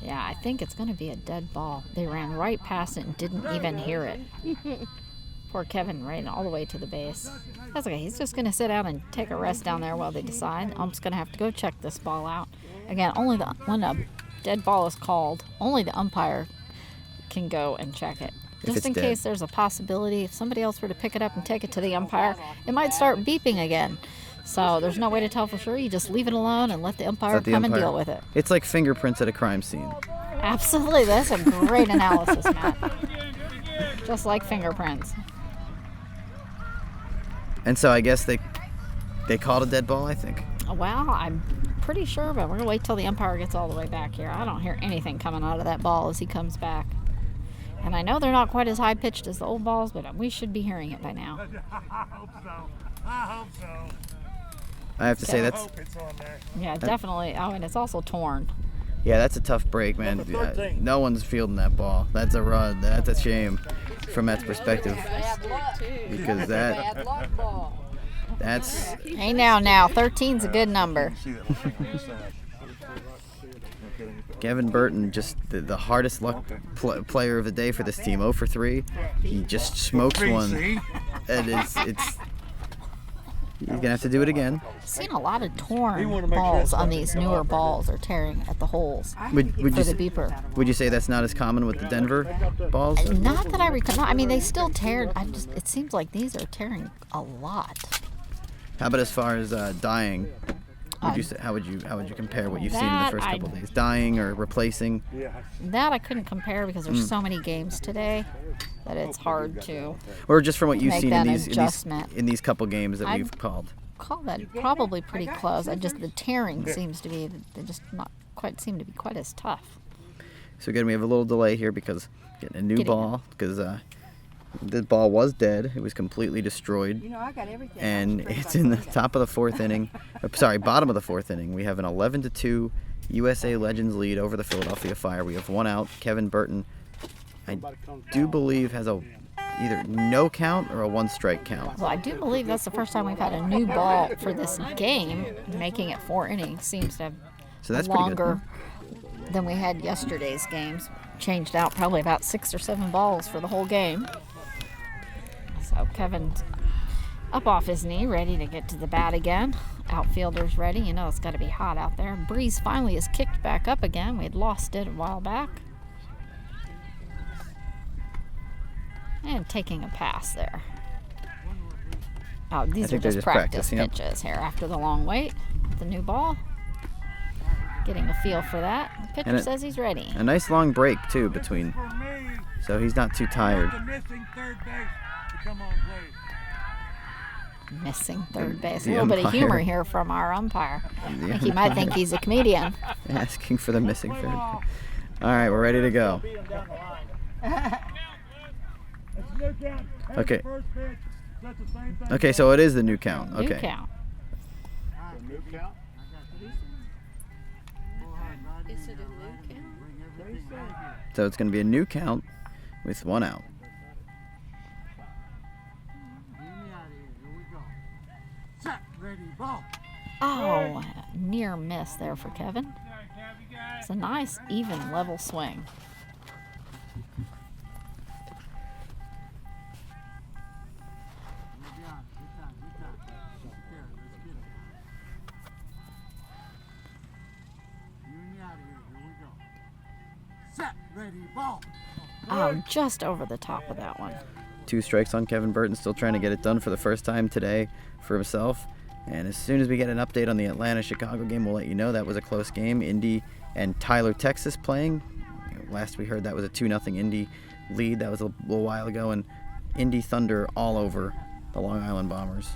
Yeah, I think it's going to be a dead ball. They ran right past it and didn't even hear it. Poor Kevin ran all the way to the base. That's okay. He's just going to sit down and take a rest down there while they decide. I'm just going to have to go check this ball out. Again, only when a dead ball is called, only the umpire can go and check it. Just in case there's a possibility, if somebody else were to pick it up and take it to the umpire, it might start beeping again. So there's no way to tell for sure. You just leave it alone and let the umpire come and deal with it. It's like fingerprints at a crime scene. Absolutely. That's a great analysis, Matt. Just like fingerprints. And so I guess they called a dead ball, I think. Well, I'm pretty sure, but we're going to wait till the umpire gets all the way back here. I don't hear anything coming out of that ball as he comes back. And I know they're not quite as high pitched as the old balls, but we should be hearing it by now. I hope so. I hope so. I have to say I that's hope it's on there. Yeah, definitely. Oh, and it's also torn. that's a tough break, man. Number 13. No one's fielding that ball. That's a run. That's a shame from Matt's perspective because that's Hey, now, 13's a good number. Kevin Burton, just the hardest luck player of the day for this team. 0 for 3. He just smokes one, and it's he's gonna have to do it again. I've seen a lot of torn balls on these newer balls or tearing at the holes Would for you the beeper. would you say that's not as common with the Denver balls? Not that I recall. No, I mean, they still tear. It seems like these are tearing a lot. How about as far as dying? Would you say, how would you compare what you've seen in the That first couple of days? Dying or replacing? That I couldn't compare because there's so many games today that it's hard to Or just from what you've make seen that in adjustment. these couple games that I'd- we've called. Call that probably pretty close. The tearing seems to be, they just not quite seem to be quite as tough. So again, we have a little delay here because getting a new Getting ball because the ball was dead. It was completely destroyed. You know, I got everything. And it's in the top of the 4th inning. Bottom of the 4th inning. We have an 11-2 USA Legends lead over the Philadelphia Fire. We have one out. Kevin Burton, I do believe, has a either no count or a 1-strike count. Well, I do believe that's the first time we've had a new ball for this game, making it 4 innings. Seems to have So that's pretty longer than we had yesterday's games. Changed out probably about 6 or 7 balls for the whole game. So Kevin's up off his knee, ready to get to the bat again. Outfielder's ready. You know it's got to be hot out there. Breeze finally is kicked back up again. We had lost it a while back. And taking a pass there. Oh, these are think they're just just practice practicing, yep. pitches here after the long wait. The new ball. Getting a feel for that. The pitcher And says he's ready. A nice long break too between, For me, so he's not too tired. the missing third base to come on, please. Missing third base. The A little bit of umpire. humor here from our umpire. I The think he might think he's a comedian. Asking for the missing third. All right, we're ready to go. It's a new count. Hey, Okay. First pitch. That's the same thing. Okay, so it is the new count. New Okay. count. New count. Is it a new count? So it's going to be a new count with one out. Get me out of here. Here we go. Set, ready, ball. Oh, near miss there for Kevin. It's a nice, even, level swing. We'll be on. Good time, good time. There, let's get it. Get me out of here. Here we go. Set, ready, ball. Oh, just over the top of that one. 2 strikes on Kevin Burton, still trying to get it done for the first time today for himself. And as soon as we get an update on the Atlanta-Chicago game, we'll let you know. That was a close game. Indy and Tyler, Texas playing. Last we heard that was a 2-0 Indy lead. That was a little while ago. And Indy Thunder all over the Long Island Bombers.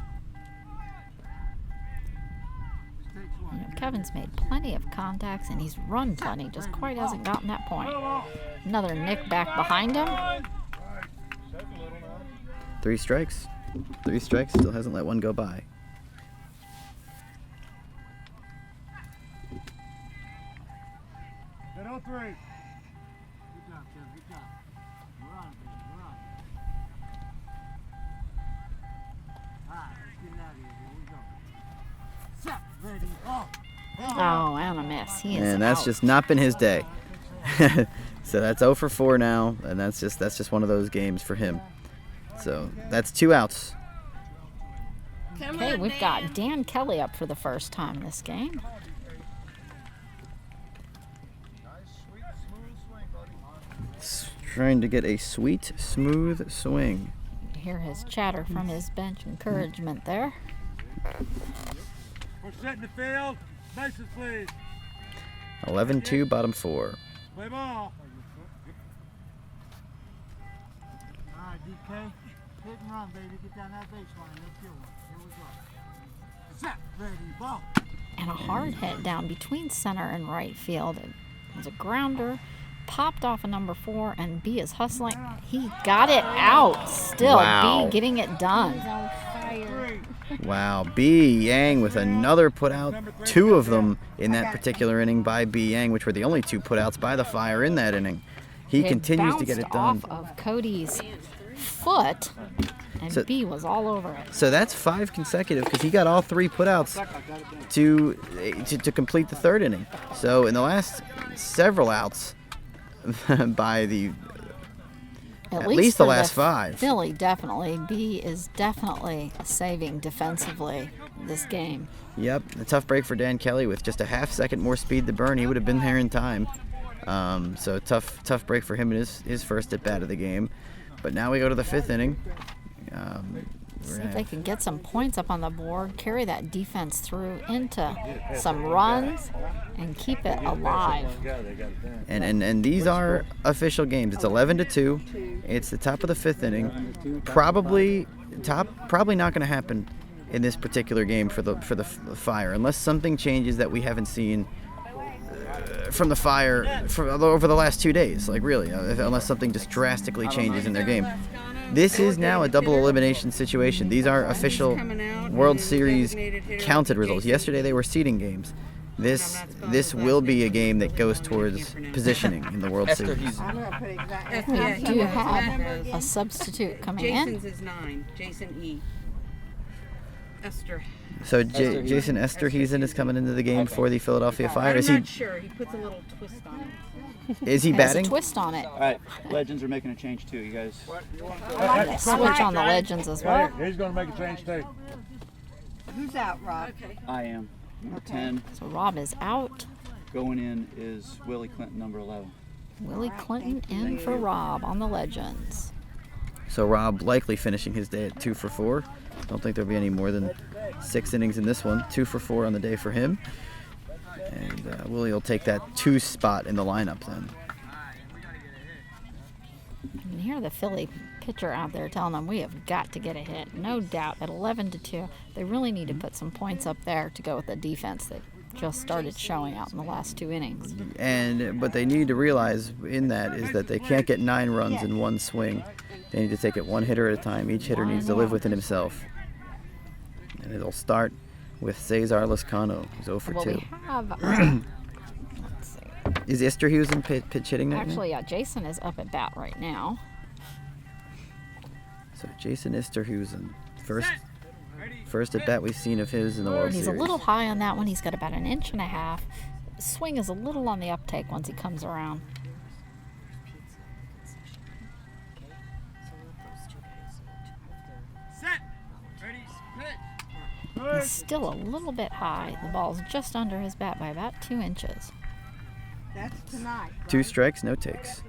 You know, Kevin's made plenty of contacts and he's run plenty, just quite hasn't gotten that point. Another nick back behind him. 3 strikes. 3 strikes, still hasn't let one go by. Hit 0-3. Good job, Kevin. Good job. We're on, baby. We're on. All right, let's get it out of here. Here we go. Set, ready, ball. Oh, and a miss. He is And that's out. just not been his day. So that's 0 for 4 now, and that's just one of those games for him. So that's 2 outs. Okay, we've got Dan Kelly up for the first time this game. Trying to get a sweet, smooth swing. Hear his chatter from his bench encouragement there. We're setting the field. Bases, please. 11-2, bottom 4. Play ball. All right, DK. Hit and run, baby. Get down that baseline. Let's get one. Here we go. Set, ready, ball. And a hard hit down between center and right field. It was a grounder, popped off a number 4, and B is hustling. He got it out still. Wow. B getting it done. Wow, B Yang with another put out, 2 of them in that particular inning by B Yang, which were the only 2 putouts by the Fire in that inning. He continues to get it done. Off of Cody's foot, and So- B was all over it. So that's 5 consecutive because he got all 3 putouts to complete the 3rd inning. So in the last several outs by the at least the for last 5. Philly, definitely. B is definitely saving defensively this game. Yep, a tough break for Dan Kelly with just a half second more speed to burn. He would have been there in time. So tough break for him in his first at bat of the game. But now we go to the 5th inning. See if they can get some points up on the board, carry that defense through into some runs, and keep it alive. And these are official games. It's 11-2. It's the top of the 5th inning. Probably not going to happen in this particular game for the Fire unless something changes that we haven't seen from the Fire over the last 2 days. Like really, unless something just drastically changes in their game. This is now a double elimination situation. These are official World Series counted results. Yesterday they were seeding games. This will be a game that goes towards positioning in the World Series. We do have a substitute coming in. Jason's is 9. Jason E. Esther. So Jason Esterhuizen is coming into the game for the Philadelphia Fire. I'm not sure. He puts a little twist on it. Is he It has a batting? twist on it. All right, Legends are making a change too, you guys. Switch on the Legends as well. He's going to make a change too. Who's out, Rob? I am. Number 10. So Rob is out. Going in is Willie Clinton, number 11. Willie Clinton in for Rob on the Legends. So Rob likely finishing his day at 2 for 4. Don't think there'll be any more than 6 innings in this one. 2 for 4 on the day for him. And Willie will take that 2 spot in the lineup then. You can hear the Philly pitcher out there telling them we have got to get a hit. No doubt at 11-2, they really need to put some points up there to go with the defense that just started showing out in the last 2 innings. But they need to realize in that is that they can't get 9 runs in one swing. They need to take it 1 hitter at a time. Each hitter needs to live within himself. And it'll start with Cesar Lascano, who's 0 for 2. Well, we have, let's see. Is Esterhuizen pitch hitting that now? Actually, yeah, Jason is up at bat right now. So Jason Esterhuizen, first at bat we've seen of his in the World He's Series. a little high on that one. He's got about 1.5 inches. Swing is a little on the uptake once he comes around. He's still a little bit high. The ball's just under his bat by about 2 inches. That's tonight. 2 strikes, no takes.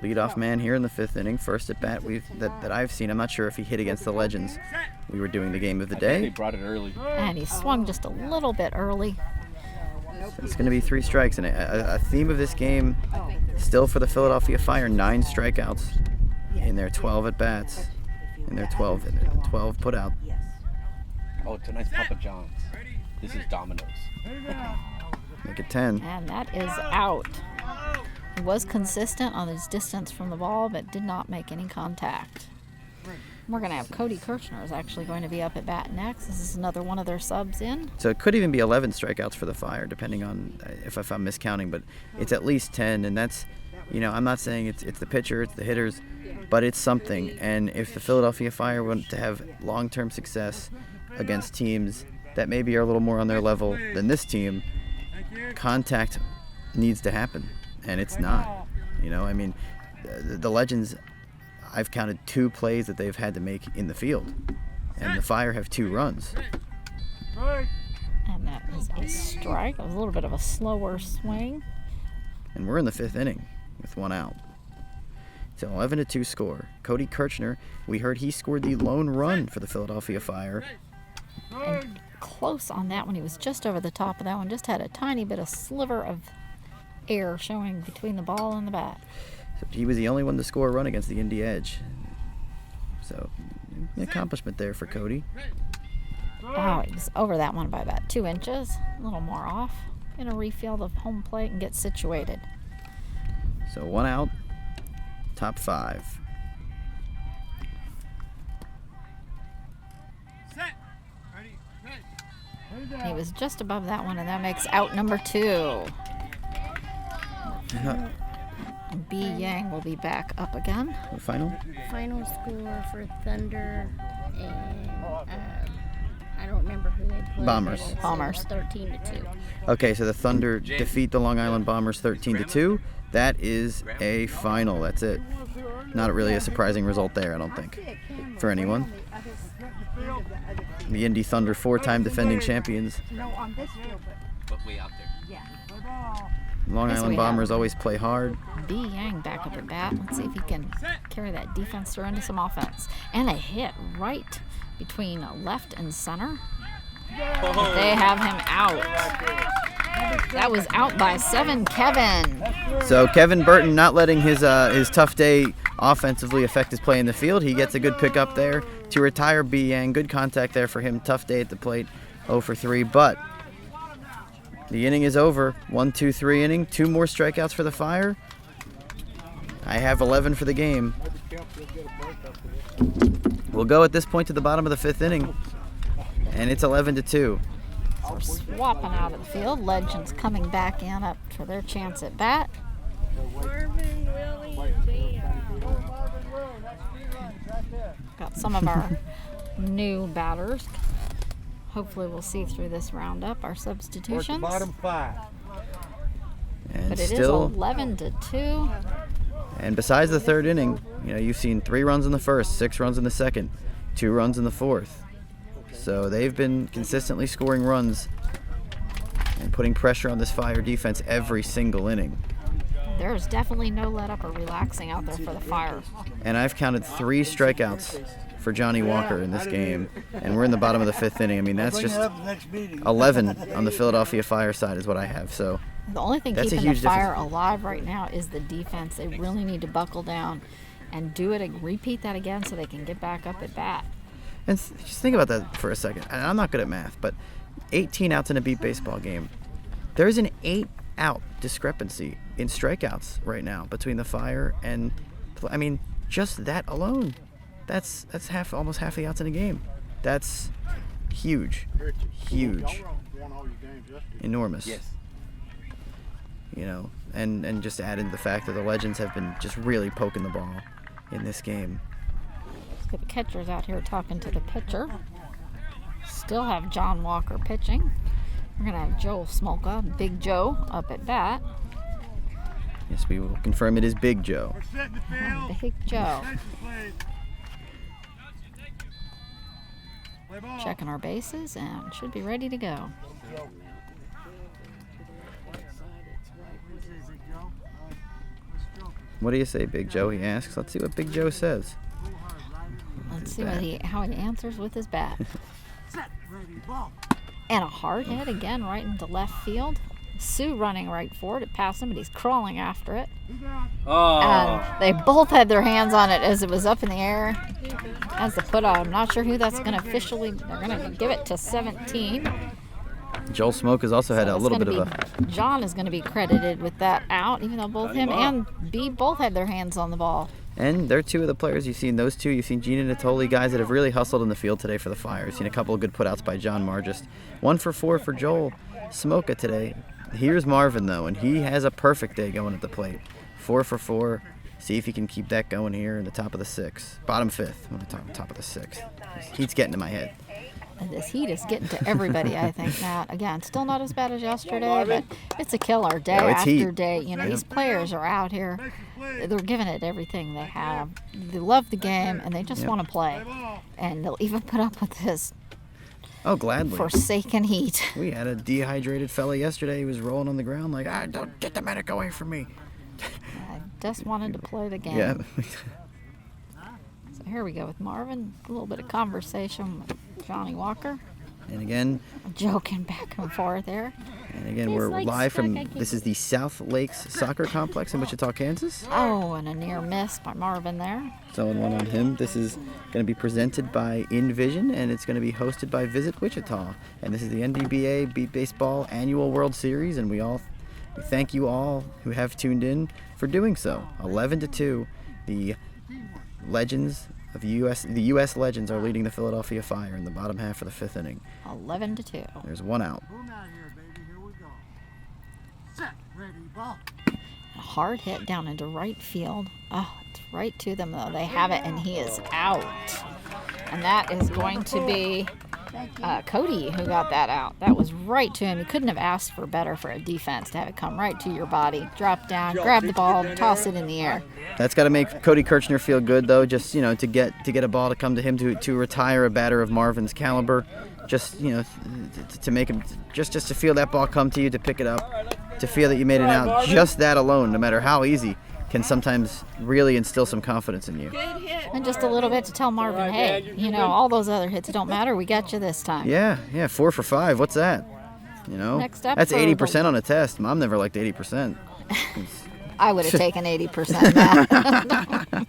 Leadoff man here in the 5th inning. First at bat that I've seen. I'm not sure if he hit against the Legends. We were doing the game of the They day. brought it early. And he swung just a little bit early. So it's going to be 3 strikes. And a theme of this game, still for the Philadelphia Fire, 9 strikeouts in their 12 at bats. In their 12 put out. Oh, tonight's Papa John's. This is Domino's. Make it 10. And that is out. He was consistent on his distance from the ball, but did not make any contact. We're going to have Cody Kirchner is actually going to be up at bat next. This is another one of their subs in. So it could even be 11 strikeouts for the Fire, depending on if I'm miscounting, but it's at least 10, and that's, I'm not saying it's the pitcher, it's the hitters, but it's something. And if the Philadelphia Fire want to have long-term success against teams that maybe are a little more on their level than this team, contact needs to happen, and it's not. The Legends, I've counted 2 plays that they've had to make in the field, and the Fire have 2 runs. And that is a strike. It was a little bit of a slower swing. And we're in the 5th inning with 1 out. It's an 11-2 score. Cody Kirchner, we heard he scored the lone run for the Philadelphia Fire. And close on that one. He was just over the top of that one. Just had a tiny bit of sliver of air showing between the ball and the bat. So he was the only one to score a run against the Indy Edge. So, an accomplishment there for Cody. Oh, he was over that one by about 2 inches. A little more off. Gonna refill the home plate and get situated. So 1 out, top 5. He was just above that one, and that makes out number 2. B. Yang will be back up again. The final? Final score for Thunder and I don't remember who they played. Bombers. but it's, Bombers. 13-2. Okay, so the Thunder defeat the Long Island Bombers 13-2. That is a final. That's it. Not really a surprising result there, I don't think, for anyone. The Indy Thunder, 4-time defending champions. But way out there. Long Yes, Island we Bombers have. always play hard. B. Yang back up at bat. Let's see if he can carry that defense through into some offense. And a hit right between left and center. They have him out. That was out by 7, Kevin. So Kevin Burton not letting his tough day offensively affect his play in the field. He gets a good pickup there to retire B. Yang. Good contact there for him. Tough day at the plate. 0 for 3. But the inning is over. 1-2-3 inning. 2 more strikeouts for the Fire. I have 11 for the game. We'll go at this point to the bottom of the 5th inning. And it's 11-2. So we're swapping out of the field. Legends coming back in up for their chance at bat. Got some of our new batters. Hopefully we'll see through this roundup our substitutions. Bottom 5. And But it still, is 11-2. and besides the 3rd inning, you've seen 3 runs in the 1st, 6 runs in the 2nd, 2 runs in the 4th. So they've been consistently scoring runs and putting pressure on this Fire defense every single inning. There's definitely no let up or relaxing out there for the Fire. And I've counted 3 strikeouts for Johnny Walker in this game, and we're in the bottom of the 5th inning. I mean, that's just 11 on the Philadelphia Fire side is what I have. So The only thing That's a keeping the huge Fire difference. alive right now is the defense. They really need to buckle down and do it and repeat that again so they can get back up at bat. And just think about that for a second. And I'm not good at math, but 18 outs in a beat baseball game. There's an 8-out discrepancy in strikeouts right now between the Fire and, I mean, just that alone. That's almost half the outs in a game. That's huge. Huge. Enormous. Yes. And just add in the fact that the Legends have been just really poking the ball in this game. Let's get the catchers out here talking to the pitcher. Still have John Walker pitching. We're going to have Joel Smolka, Big Joe, up at bat. Yes, we will confirm it is Big Joe. Big Joe. Checking our bases and should be ready to go. What do you say, Big Joe? He asks. Let's see what Big Joe says. Let's see how he answers with his bat. And a hard hit again right into left field. Sue running right for it. It passed him, but he's crawling after it. Oh. And they both had their hands on it as it was up in the air. As the put out, I'm not sure who that's going to officially. They're going to give it to 17. Joel Smoke has also had a it's little bit gonna of a. be- John is going to be credited with that out, even though both him and B both had their hands on the ball. And they're 2 of the players. You've seen those 2. You've seen Gina Natoli, guys that have really hustled in the field today for the Fire. You've seen a couple of good putouts by John Margist. 1 for 4 for Joel Smoka today. Here's Marvin, though, and he has a perfect day going at the plate. 4 for 4. See if he can keep that going here in the top of the 6th. Bottom 5th. On the top of the 6th. Heat's getting to my head. And this heat is getting to everybody, I think, Matt. Again, still not as bad as yesterday, but it's a killer day Oh, it's after heat. day. These players are out here. They're giving it everything they have. They love the game, and they just want to play. And they'll even put up with this Oh, gladly. forsaken heat. We had a dehydrated fella yesterday. He was rolling on the ground like, don't get the medic away from me. I just wanted to play the game. Yeah. So here we go with Marvin. A little bit of conversation with Johnny Walker. And again, Joking back and forth there. we're live from, this is the South Lakes Soccer Complex in Wichita, Kansas. Oh, and a near miss by Marvin there. Throwing one on him. This is going to be presented by InVision, and it's going to be hosted by Visit Wichita. And this is the NDBA Beat Baseball Annual World Series, and we all We thank you all who have tuned in for doing so. 11-2, the Legends of the U.S. Legends are leading the Philadelphia Fire in the bottom half of the 5th inning. 11-2. There's one out. Boom out here, baby. Here we go. Set. Ready, ball. A hard hit down into right field. Oh, it's right to them, though. They have it, and he is out. And that is going to be Cody who got that out. That was right to him. You couldn't have asked for better for a defense to have it come right to your body. Drop down, grab the ball, toss it in the air. That's got to make Cody Kirchner feel good, though. Just to get a ball to come to him to retire a batter of Marvin's caliber. Just to make him just to feel that ball come to you, to pick it up, to feel that you made it out. Just that alone, no matter how easy, can sometimes really instill some confidence in you. And just a little bit to tell Marvin, hey, all those other hits don't matter. We got you this time. Yeah, 4 for 5. What's that? Next up that's for 80% on a test. Mom never liked 80%. I would have taken 80% now.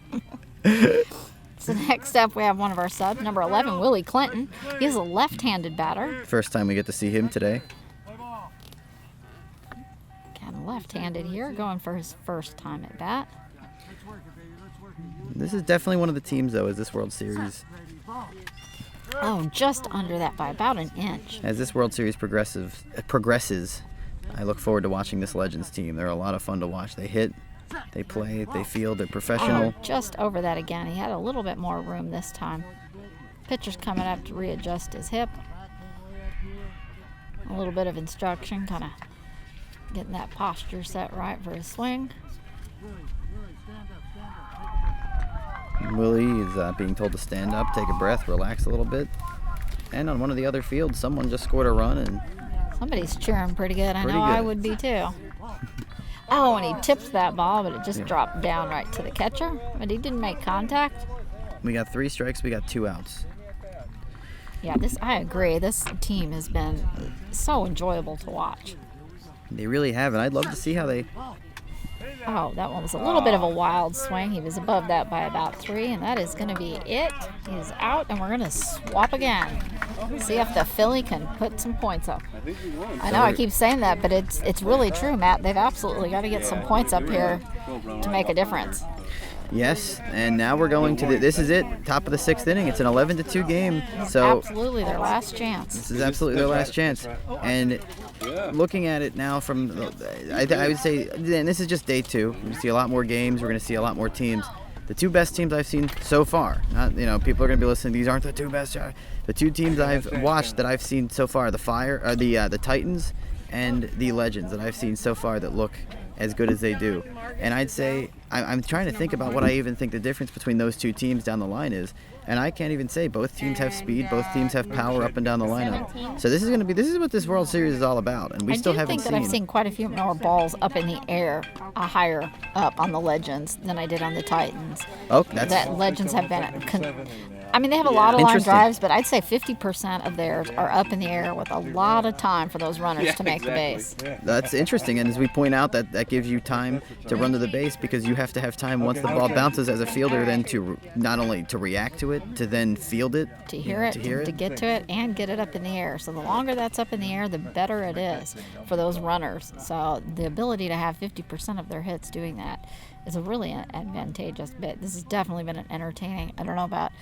So next up, we have one of our subs, number 11, Willie Clinton. He's a left-handed batter. First time we get to see him today. Kind of left-handed here, going for his first time at bat. This is definitely one of the teams, though, as this World Series. Oh, just under that by about an inch. As this World Series progresses, I look forward to watching this Legends team. They're a lot of fun to watch. They hit, they play, they field, they're professional. Oh, just over that again. He had a little bit more room this time. Pitcher's coming up to readjust his hip. A little bit of instruction, kind of getting that posture set right for his swing. Willie is being told to stand up, take a breath, relax a little bit. And on one of the other fields, someone just scored a run. And somebody's cheering pretty good. I know I would be too. Oh, and he tipped that ball, but it just dropped down right to the catcher. But he didn't make contact. We got 3 strikes. We got 2 outs. Yeah, I agree. This team has been so enjoyable to watch. They really have, and I'd love to see how they... Oh, that one was a little bit of a wild swing. He was above that by about 3, and that is going to be it. He's out, and we're going to swap again. See if the Philly can put some points up. I know I keep saying that, but it's really true, Matt. They've absolutely got to get some points up here to make a difference. Yes, and now we're going to this is it, top of the 6th inning. It's an 11-2 game. So absolutely their last chance. This is absolutely their last chance. And looking at it now from, I would say, and this is just day 2. We're going to see a lot more games. We're going to see a lot more teams. The 2 best teams I've seen so far. Not, people are going to be listening. These aren't the 2 best. The 2 teams I've watched that I've seen so far, the Titans and the Legends that I've seen so far that look as good as they do. And I'd say, I'm trying to think about what I even think the difference between those 2 teams down the line is. And I can't even say. Both teams have speed. Both teams have power up and down the lineup. So this is what this World Series is all about. And we still haven't seen. I do think that I've seen quite a few more balls up in the air, higher up on the Legends than I did on the Titans. Oh, that's... That Legends have been... they have a lot of line drives, but I'd say 50% of theirs are up in the air with a lot of time for those runners to make the base. That's interesting, and as we point out, that gives you time to run to the base because you have to have time once the ball bounces as a fielder, then to not only to react to it, to then field it, to hear it, to get to it, and get it up in the air. So the longer that's up in the air, the better it is for those runners. So the ability to have 50% of their hits doing that is a really advantageous bit. This has definitely been an entertaining. I don't know about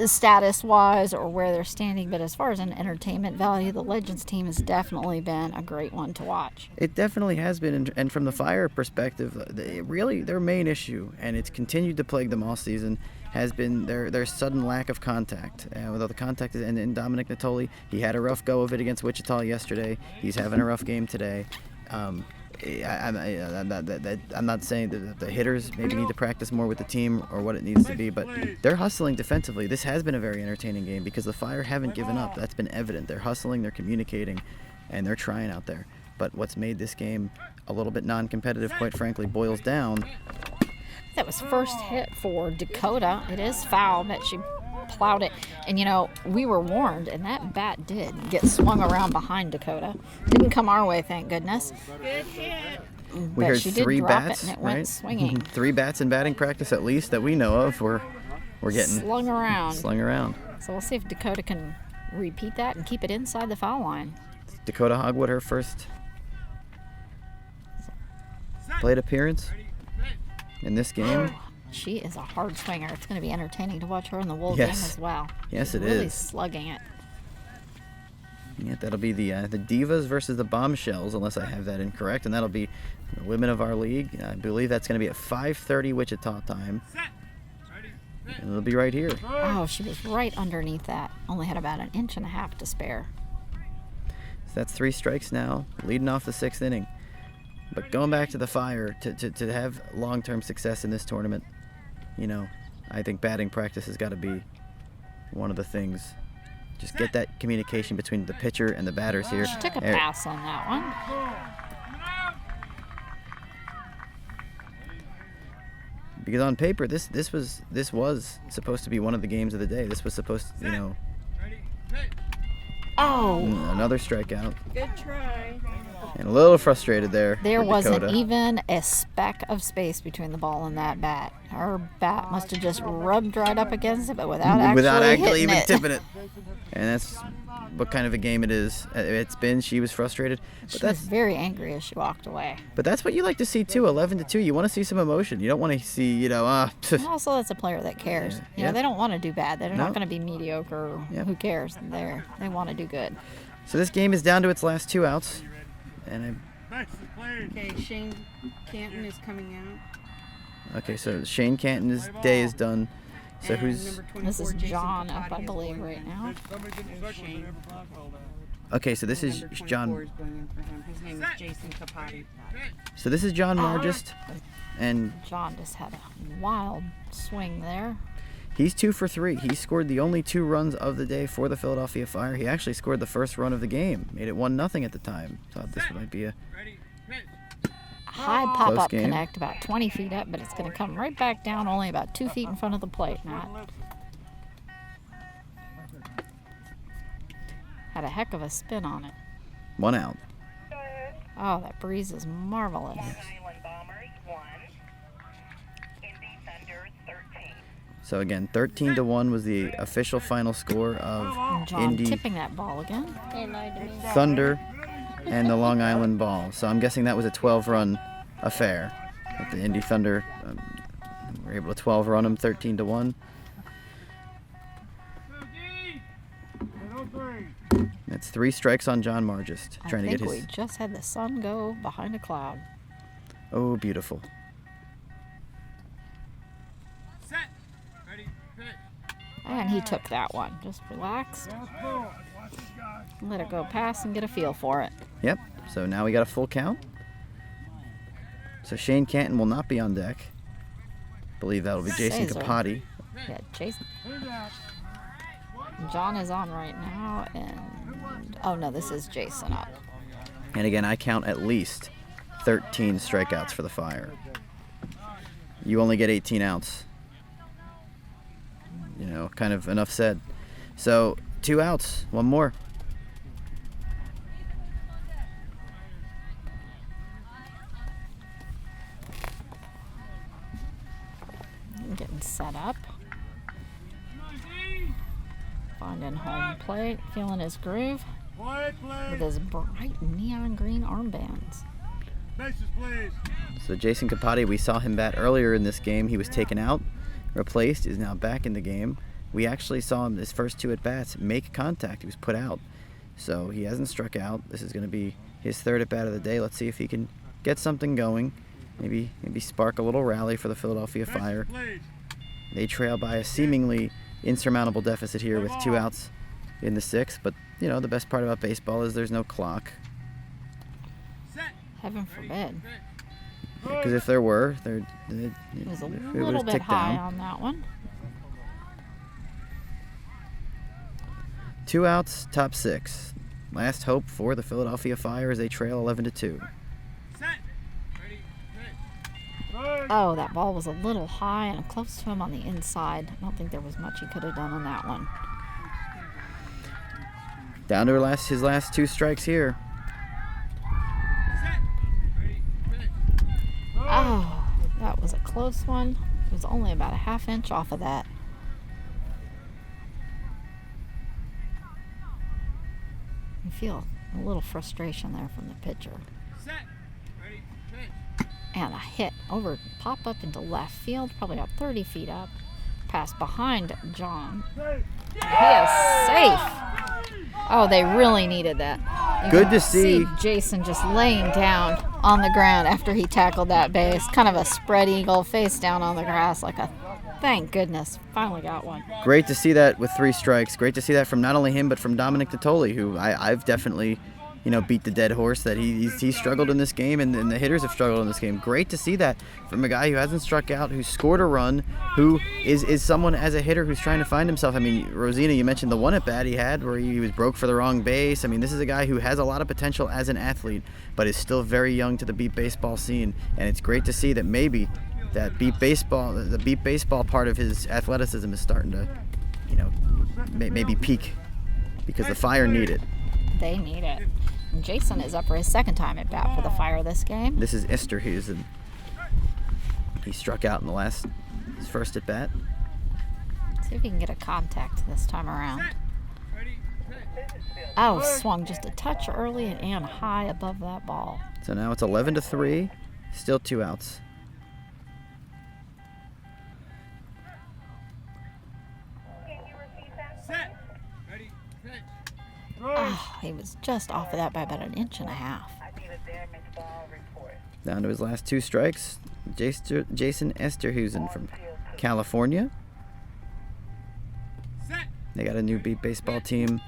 status-wise or where they're standing, but as far as an entertainment value, the Legends team has definitely been a great one to watch. It definitely has been, and from the Fire perspective, their main issue, and it's continued to plague them all season, has been their sudden lack of contact. Although the contact is, and Dominic Natoli, he had a rough go of it against Wichita yesterday. He's having a rough game today. I'm not saying that the hitters maybe need to practice more with the team or what it needs to be, but they're hustling defensively. This has been a very entertaining game because the Fire haven't given up. That's been evident. They're hustling, they're communicating, and they're trying out there. But what's made this game a little bit non-competitive, quite frankly, boils down. That was first hit for Dakota. It is foul, but she plowed it. And, we were warned, and that bat did get swung around behind Dakota. Didn't come our way, thank goodness. Good hit. We heard she 3 did drop bats, it, and it right? went swinging. 3 bats in batting practice, at least, that we know of. We're getting slung around. So we'll see if Dakota can repeat that and keep it inside the foul line. Dakota Hogwood, her first plate appearance in this game. She is a hard swinger. It's going to be entertaining to watch her in the wool Yes. game as well. Yes, She's it really is. slugging it. Yeah, that'll be the Divas versus the Bombshells, unless I have that incorrect, and that'll be the women of our league. I believe that's going to be at 5:30 Wichita time, and it'll be right here. Oh, she was right underneath that. Only had about an inch and a half to spare. So that's 3 strikes now, leading off the 6th inning. But going back to the Fire, to have long-term success in this tournament, you know, I think batting practice has got to be one of the things. Just get that communication between the pitcher and the batters here. She took a pass on that one. Because on paper, this was supposed to be one of the games of the day. This was supposed to, you know. Oh, Another strikeout. Good try. And a little frustrated there. there for wasn't Dakota. even a speck of space between the ball and that bat. Her bat must have just rubbed right up against it, but without actually hitting even it. tipping it. And that's what kind of a game it is. It's been. She was frustrated, but She was that's very angry as she walked away. what you like to see too. 11-2. You want to see some emotion. You don't want to see, you know, And also, that's a player that cares. You Yeah. know, they don't want to do bad. They're No. not going to be mediocre. Yeah. Who cares? They want to do good. So this game is down to its last 2 outs, and Okay, Shane Canton is coming out. okay, so Shane Canton's day is done. So And who's number This 24, is Jason John up, Capote I is believe, going right in. now. There's Shane. okay? So this is Number 24 John. is going in for him. His name is Jason Capote. So this is John Margist, and John just had a wild swing there. he's 2 for 3. He scored the only 2 runs of the day for the Philadelphia Fire. He actually scored the first run of the game. Made it 1-0 at the time. Thought this might be a High Close pop-up game. connect, about 20 feet up, but it's going to come right back down, only about 2 feet in front of the plate, Matt. Had a heck of a spin on it. 1 out. Oh, that breeze is marvelous. Island Bombers 1, Indy Thunder 13. So again, 13-1 was the official final score of And John Indy tipping that ball again. They lied to me. Thunder and the Long Island Ball. So I'm guessing that was a 12-run affair. That the Indy Thunder were able to 12-run them 13-1. That's 3 strikes on John Margist, I trying to think get we his. just had the sun go behind a cloud. Oh, beautiful. And he took that one. Just relax. Let it go past and get a feel for it. Yep. So now we got a full count. So Shane Canton will not be on deck. Believe that'll be Jason Caesar. Capote. Yeah, Jason. John is on right now, and oh no, this is Jason up. And again, I count at least 13 strikeouts for the Fire. You only get 18 outs. You know, kind of enough said. So 2 outs, 1 more. Getting set up. Finding home plate, feeling his groove with his bright neon green armbands. So Jason Capote, we saw him bat earlier in this game. He was taken out, replaced, is now back in the game. We actually saw him his first 2 at-bats make contact. He was put out. So he hasn't struck out. This is going to be his 3rd at-bat of the day. Let's see if he can get something going. Maybe spark a little rally for the Philadelphia Fire. They trail by a seemingly insurmountable deficit here with 2 outs in the 6th. But, you know, the best part about baseball is there's no clock. Heaven forbid. Because if there were, It was a if it little was bit ticked high down. on that one. 2 outs, top 6. Last hope for the Philadelphia Fire as they trail 11-2. Oh, that ball was a little high and close to him on the inside. I don't think there was much he could have done on that one. Down to his last 2 strikes here. Oh, that was a close one. It was only about a half inch off of that. You feel a little frustration there from the pitcher. And a hit over, pop up into left field, probably about 30 feet up. Pass behind John. He is safe. Oh, they really needed that. You Good can to see. Jason just laying down on the ground after he tackled that base. Kind of a spread eagle, face down on the grass, like a thank goodness, finally got one. Great to see that with 3 strikes. Great to see that from not only him, but from Dominic Tottoli, who I've definitely, beat the dead horse that he struggled in this game, and the hitters have struggled in this game. Great to see that from a guy who hasn't struck out, who scored a run, who is someone as a hitter who's trying to find himself. I mean, Rosina, you mentioned the one at bat he had where he was broke for the wrong base. I mean, this is a guy who has a lot of potential as an athlete, but is still very young to the beat baseball scene, and it's great to see that maybe that the beat baseball part of his athleticism is starting to, maybe peak, because the Fire need it. They need it. And Jason is up for his second time at bat for the Fire this game. This is Esterhuizen. He struck out in his first at bat. See if he can get a contact this time around. Oh, swung just a touch early and high above that ball. So now it's 11-3, still 2 outs. Oh, he was just off of that by about 1.5 inches. Down to his last 2 strikes. Jason Esterhuizen from California. They got a new beat baseball team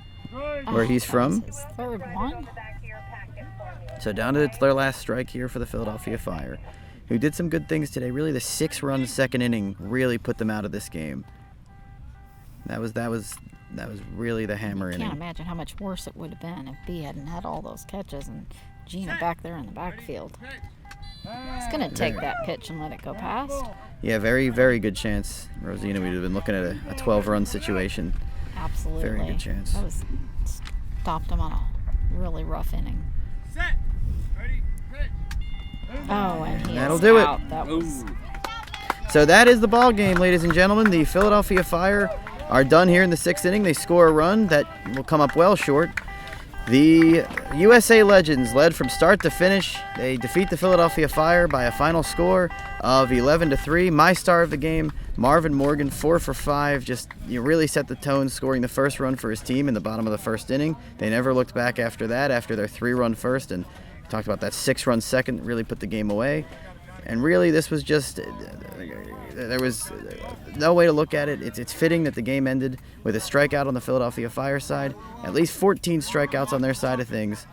where he's from. His third one. So down to their last strike here for the Philadelphia Fire, who did some good things today. Really, the 6-run second inning really put them out of this game. That was really the hammer I inning. can't imagine how much worse it would have been if B hadn't had all those catches and Gina back there in the backfield. He's going to take that pitch and let it go past. Yeah, very, very good chance. Rosina, we'd have been looking at a 12-run situation. Absolutely. Very good chance. That was stopped him on a really rough inning. Oh, and he That'll is do it. out. That was So that is the ball game, ladies and gentlemen. The Philadelphia Fire are done here in the 6th inning. They score a run that will come up well short. The USA Legends led from start to finish. They defeat the Philadelphia Fire by a final score of 11-3. My star of the game, Marvin Morgan, 4 for 5. Just really set the tone, scoring the first run for his team in the bottom of the 1st inning. They never looked back after that, after their 3-run first, and we talked about that 6-run second, really put the game away. And really, this was just, there was no way to look at it. It's fitting that the game ended with a strikeout on the Philadelphia Fire side, at least 14 strikeouts on their side of things,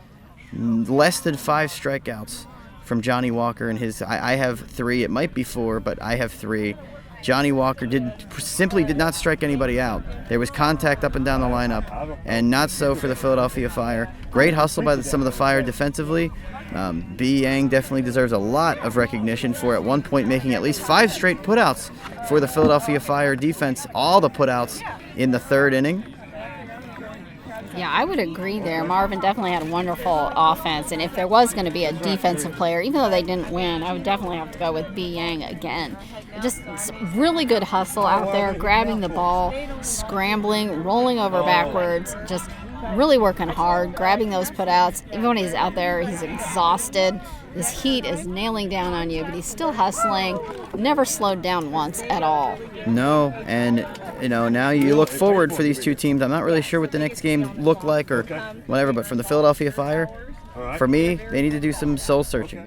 less than 5 strikeouts from Johnny Walker and his. I have 3. It might be 4, but I have 3. Johnny Walker simply did not strike anybody out. There was contact up and down the lineup, and not so for the Philadelphia Fire. Great hustle by some of the Fire defensively. B. Yang definitely deserves a lot of recognition for at one point making at least 5 straight putouts for the Philadelphia Fire defense, all the putouts in the 3rd inning. Yeah, I would agree there. Marvin definitely had a wonderful offense, and if there was going to be a defensive player, even though they didn't win, I would definitely have to go with B. Yang again. Just really good hustle out there, grabbing the ball, scrambling, rolling over backwards, just really working hard, grabbing those putouts. Even when he's out there, he's exhausted. This heat is nailing down on you, but he's still hustling, never slowed down once at all. No, and now you look forward for these 2 teams. I'm not really sure what the next games look like or whatever, but from the Philadelphia Fire, for me, they need to do some soul searching.